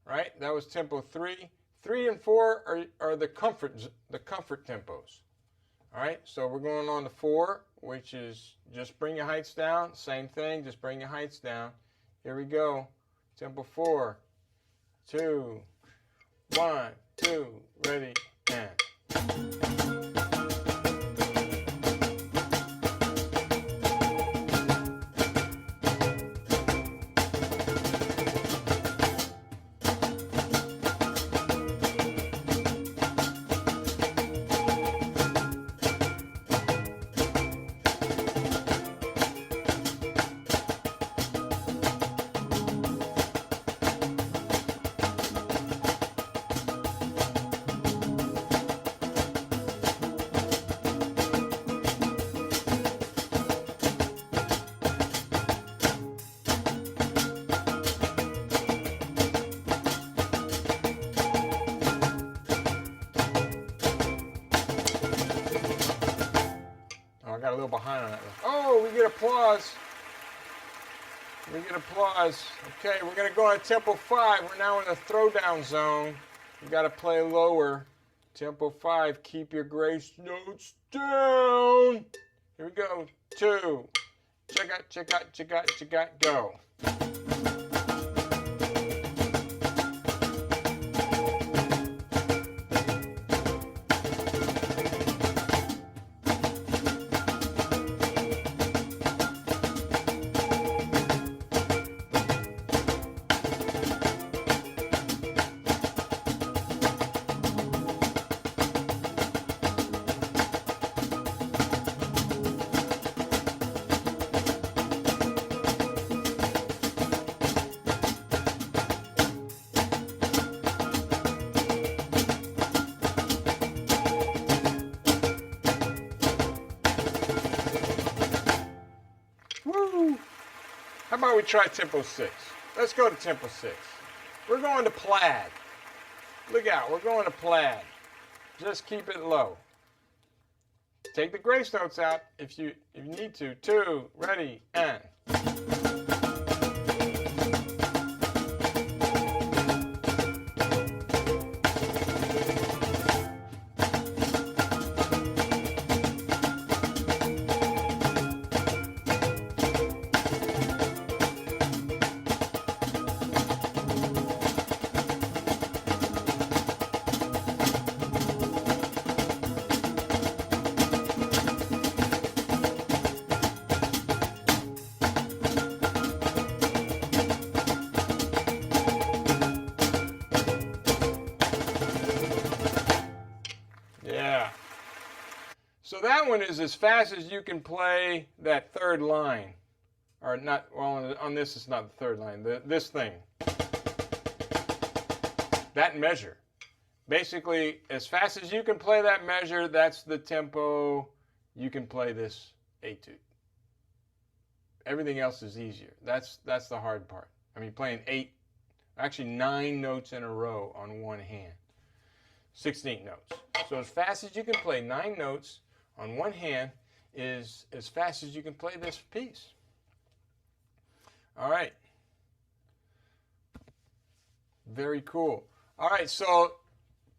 right? That was tempo 3. 3 and 4 are the comfort tempos. All right, so we're going on to 4, which is just bring your heights down. Same thing, just bring your heights down. Here we go. Tempo 4, 2, 1, 2, ready, and. I got a little behind on that one. Oh, we get applause. We get applause. Okay, we're going to go on tempo 5. We're now in the throwdown zone. You got to play lower. Tempo 5, keep your grace notes down. Here we go. 2. Check out, check out, check out, check out, go. Woo! How about we try tempo 6? Let's go to tempo 6. We're going to plaid. Look out, we're going to plaid. Just keep it low. Take the grace notes out if you need to. 2, ready, and. Yeah. So that one is as fast as you can play that third line. Or not, well, on this it's not the third line. This thing. That measure. Basically, as fast as you can play that measure, that's the tempo you can play this etude. everything else is easier. That's the hard part. I mean, playing 9 notes in a row on one hand. 16 notes. So as fast as you can play 9 notes on one hand is as fast as you can play this piece. All right. Very cool. All right, so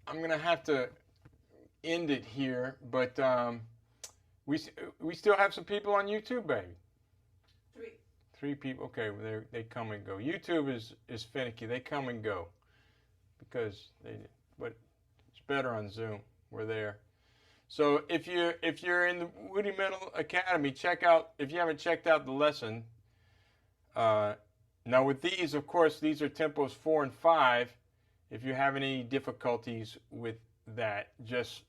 I'm going to have to end it here, but we still have some people on YouTube, baby. 3. 3 people. Okay, well, they come and go. YouTube is finicky. They come and go because but it's better on Zoom. We're there. So if you're in the Wootimental Academy, check out, if you haven't checked out the lesson. Now with these, of course, these are tempos 4 and 5. If you have any difficulties with that, just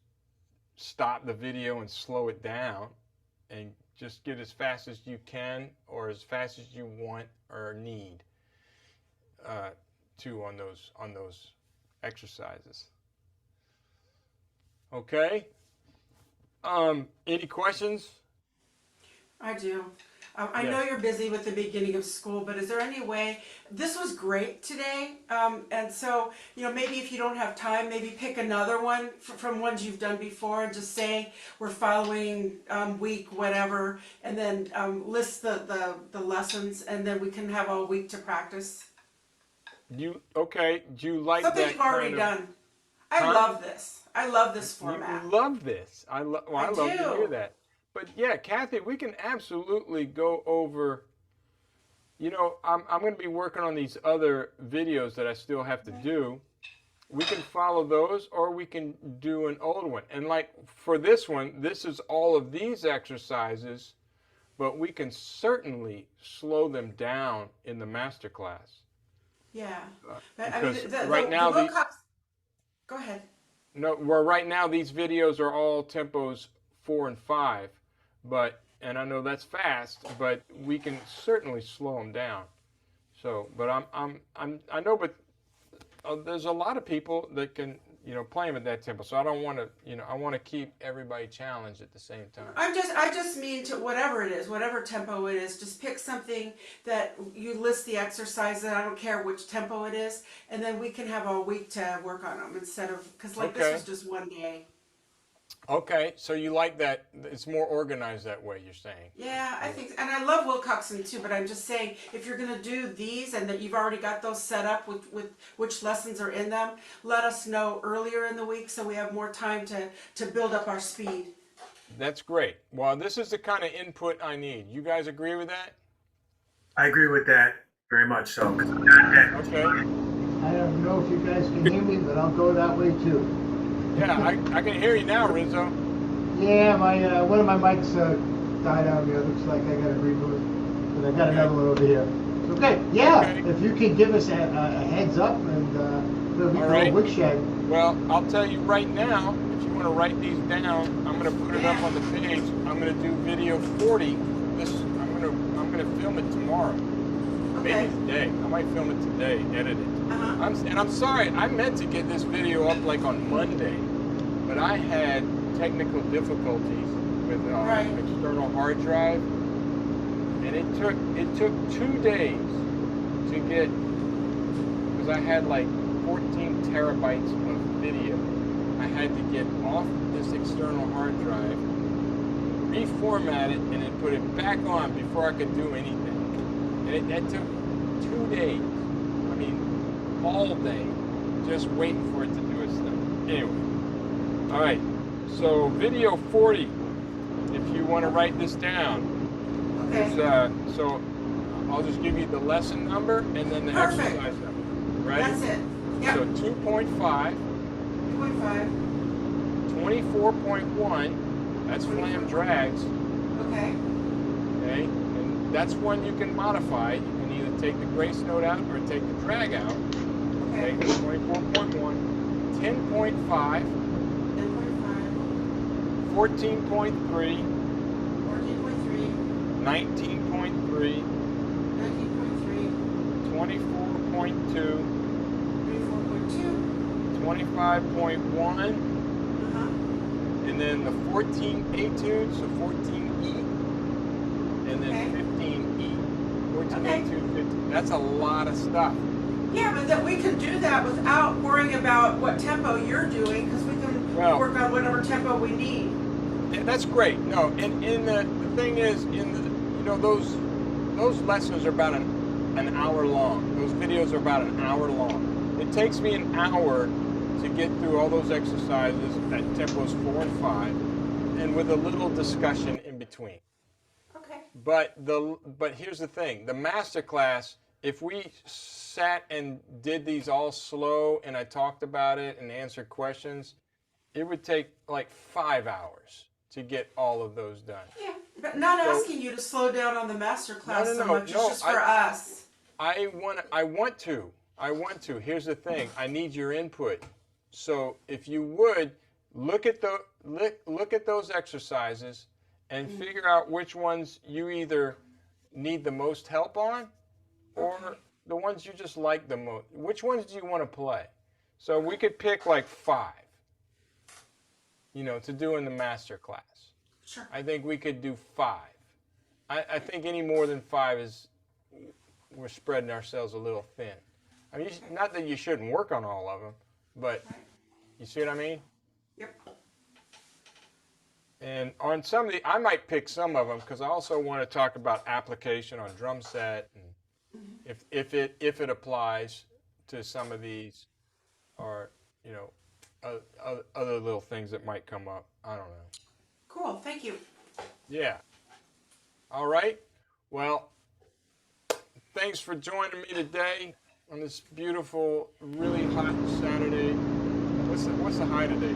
stop the video and slow it down and just get as fast as you can or as fast as you want or need on those exercises. Okay. Any questions? I do. I know you're busy with the beginning of school, but is there any way, this was great today, and so, maybe if you don't have time, maybe pick another one from ones you've done before and just say, we're following week whatever, and then list the lessons, and then we can have all week to practice. Okay, do you like Something that you've already done. I love this. I love this format. You love this. I love to hear that. But yeah, Kathy, we can absolutely go over, I'm going to be working on these other videos that I still have to do. We can follow those or we can do an old one. And like for this one, this is all of these exercises, but we can certainly slow them down in the master class. Yeah. Because right now, go ahead. No, well, right now these videos are all tempos 4 and 5. And I know that's fast, but we can certainly slow them down. So, but I know, but there's a lot of people that can, play them at that tempo. So I don't want to, I want to keep everybody challenged at the same time. I just mean to whatever it is, whatever tempo it is, just pick something that you list the exercises. I don't care which tempo it is, and then we can have a week to work on them instead of because this was just one day. Okay, so you like that? It's more organized that way, you're saying? Yeah, I think, and I love Wilcoxon too, but I'm just saying, if you're going to do these and that you've already got those set up with which lessons are in them, let us know earlier in the week so we have more time to build up our speed. That's great. Well, this is the kind of input I need. You guys agree with that? I agree with that very much so. Okay. I don't know if you guys can hear me, but I'll go that way too. Yeah, I can hear you now, Rizzo. Yeah, my one of my mics died out here. Looks like I got to reboot, but I got another one over here. Okay, yeah. Okay. If you can give us a heads up and we can woodshed. Well, I'll tell you right now. If you want to write these down, I'm going to put it up on the page. I'm going to do video 40. I'm going to film it tomorrow. Okay. Maybe today. I might film it today, edit it. I'm sorry, I meant to get this video up like on Monday, but I had technical difficulties with external hard drive, and it took 2 days to get, because I had like 14 terabytes of video. I had to get off this external hard drive, reformat it, and then put it back on before I could do anything. And that took 2 days. I mean, all day, just waiting for it to do its thing. Anyway, all right. So video 40, if you want to write this down. Okay. So I'll just give you the lesson number and then the exercise number. Right? That's it. Yep. So 2.5. 2.5. 24.1. That's flam drags. Okay. Okay. And that's one you can modify. You can either take the grace note out or take the drag out. Okay, 24.1, 10.5, 10.5, 14.3, 14.3, 19.3, 19.3, 24.2, 24.2, 25.1, and then the 14 etudes, so 14E, and then Okay. 15E. 14, Okay. 2, 15. That's a lot of stuff. Yeah, but that we can do that without worrying about what tempo you're doing, because we can Well- work on whatever tempo we need. Yeah, that's great. No, and the thing is, those lessons are about an hour long. Those videos are about an hour long. It takes me an hour to get through all those exercises at tempos 4 and 5, and with a little discussion in between. Okay. But here's the thing: the master class. If we sat and did these all slow, and I talked about it and answered questions, it would take like 5 hours to get all of those done. Yeah, but not So- asking you to slow down on the master class so no, much. no, It's just for us. I want to. Here's the thing: I need your input. So if you would look at those exercises and figure out which ones you either need the most help on, or the ones you just like the most. Which ones do you want to play? So we could pick like 5, to do in the master class. Sure. I think we could do 5. I think any more than 5 is, we're spreading ourselves a little thin. I mean, not that you shouldn't work on all of them, but you see what I mean? Yep. And on some of the, I might pick some of them because I also want to talk about application on drum set, and if it applies to some of these, or other little things that might come up. I don't know. Cool. Thank you. Yeah. All right. Well, thanks for joining me today on this beautiful, really hot Saturday. What's the high today,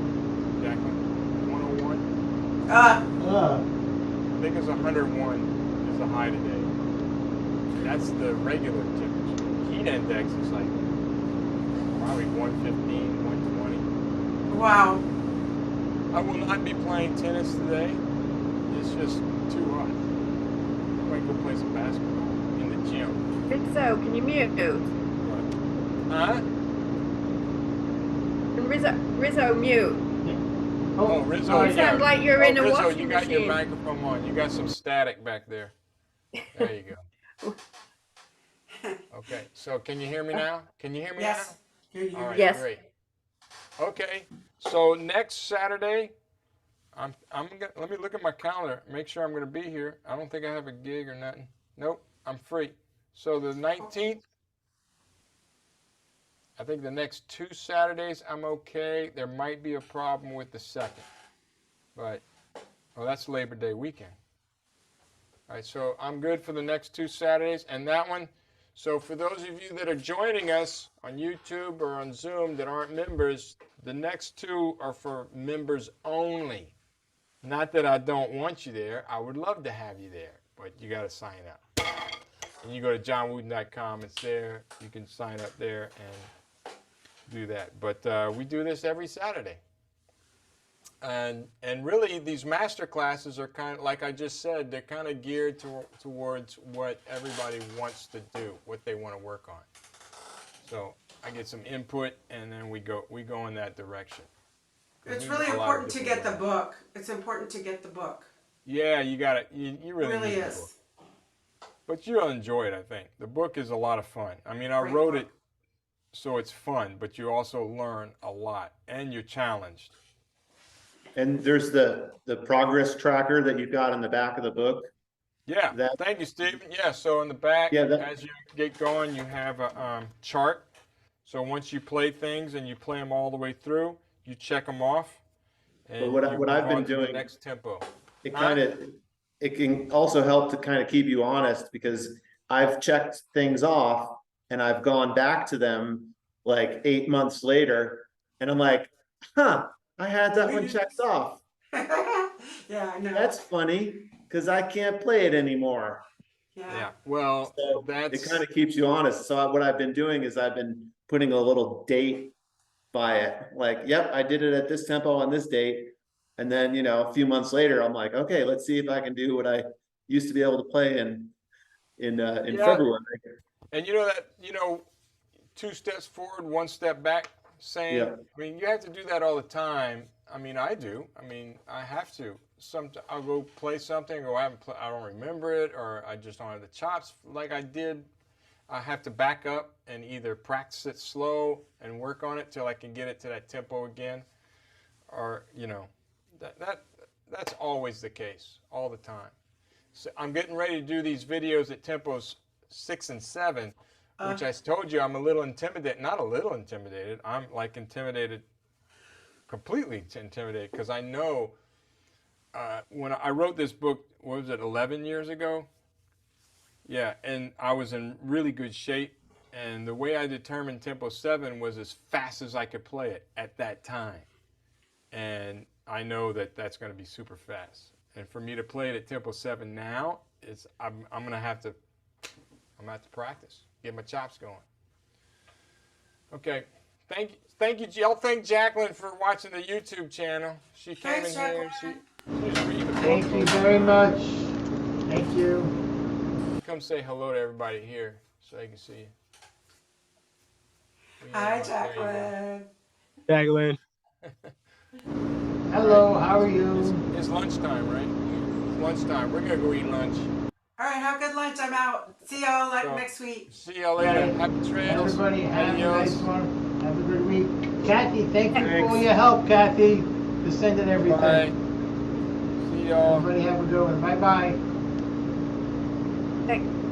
Jacqueline? 101? I think it's 101 is the high today. That's the regular temperature. Heat index is like probably 115, 120. Wow. I will not be playing tennis today. It's just too hot. I might go play some basketball in the gym. Rizzo, can you mute? Huh? Rizzo, mute. Oh, Rizzo, You sound like you're in a Rizzo, washing you got your machine. microphone on. You got some static back there. There you go. Okay, so can you hear me now? Can you hear me Yes. now? You're All right, Yes. great. Okay, so next Saturday, let me look at my calendar, make sure I'm gonna be here. I don't think I have a gig or nothing. Nope, I'm free. So the 19th, I think the next 2 Saturdays I'm okay. There might be a problem with the 2nd, but that's Labor Day weekend. All right, so I'm good for the next 2 Saturdays, and that one. So for those of you that are joining us on YouTube or on Zoom that aren't members, the next 2 are for members only. Not that I don't want you there. I would love to have you there, but you got to sign up. And you go to johnwooten.com. It's there. You can sign up there and do that. But we do this every Saturday. And really, these master classes are kind of, like I just said, they're kind of geared towards what everybody wants to do, what they want to work on. So I get some input, and then we go in that direction. It's We really do a lot of important to different get the ways. book. It's important to get the book. Yeah, you got it. You It really really need the is. book. But you'll enjoy it, I think. The book is a lot of fun. I mean, I Great wrote book. it so it's fun, but you also learn a lot, and you're challenged. And there's the progress tracker that you've got in the back of the book. Yeah, That- thank you, Stephen. Yeah, so in the back, Yeah, that- as you get going, you have a chart. So once you play things and you play them all the way through, you check them off. And what you I've move been on to the doing- next tempo. It Huh? it can also help to kind of keep you honest, because I've checked things off and I've gone back to them like 8 months later, and I'm like, I had that one checked off. Yeah, I know. That's funny, because I can't play it anymore. Yeah, well, So that's it kind of keeps you honest. So what I've been doing is I've been putting a little date by it. Like, yep, I did it at this tempo on this date. And then, a few months later, I'm like, okay, let's see if I can do what I used to be able to play in Yeah. February. And 2 steps forward, 1 step back saying, Yeah. I mean, you have to do that all the time. I mean, I do. I mean, I have to. I'll go play something, or I don't remember it, or I just don't have the chops like I did. I have to back up and either practice it slow and work on it till I can get it to that tempo again, or that's always the case, all the time. So I'm getting ready to do these videos at tempos 6 and 7, which I told you I'm a little intimidated. Not a little intimidated. I'm like intimidated, completely intimidated, because I know when I wrote this book, what was it, 11 years ago? Yeah, and I was in really good shape, and the way I determined tempo 7 was as fast as I could play it at that time. And I know that that's going to be super fast. And for me to play it at tempo 7 now, I'm going to have to practice, get my chops going. Okay, thank you. Y'all thank Jacqueline for watching the YouTube channel. She came Thanks, in here. Jacqueline. She's reading the book. Thank you very much. Thank you. Come say hello to everybody here so they can see you. Hi, There you go. Jacqueline. Jacqueline. Hello, how are you? It's lunchtime, right? It's lunchtime. We're gonna go eat lunch. All right, have a good lunch. I'm out. See y'all next week. See y'all later. Okay. Happy trails. Everybody have Adios. a nice one. Have a good week. Kathy, thank you for Thanks. all your help, Kathy. For sending everything. Bye. See y'all. Everybody have a good one. Bye-bye. Thank-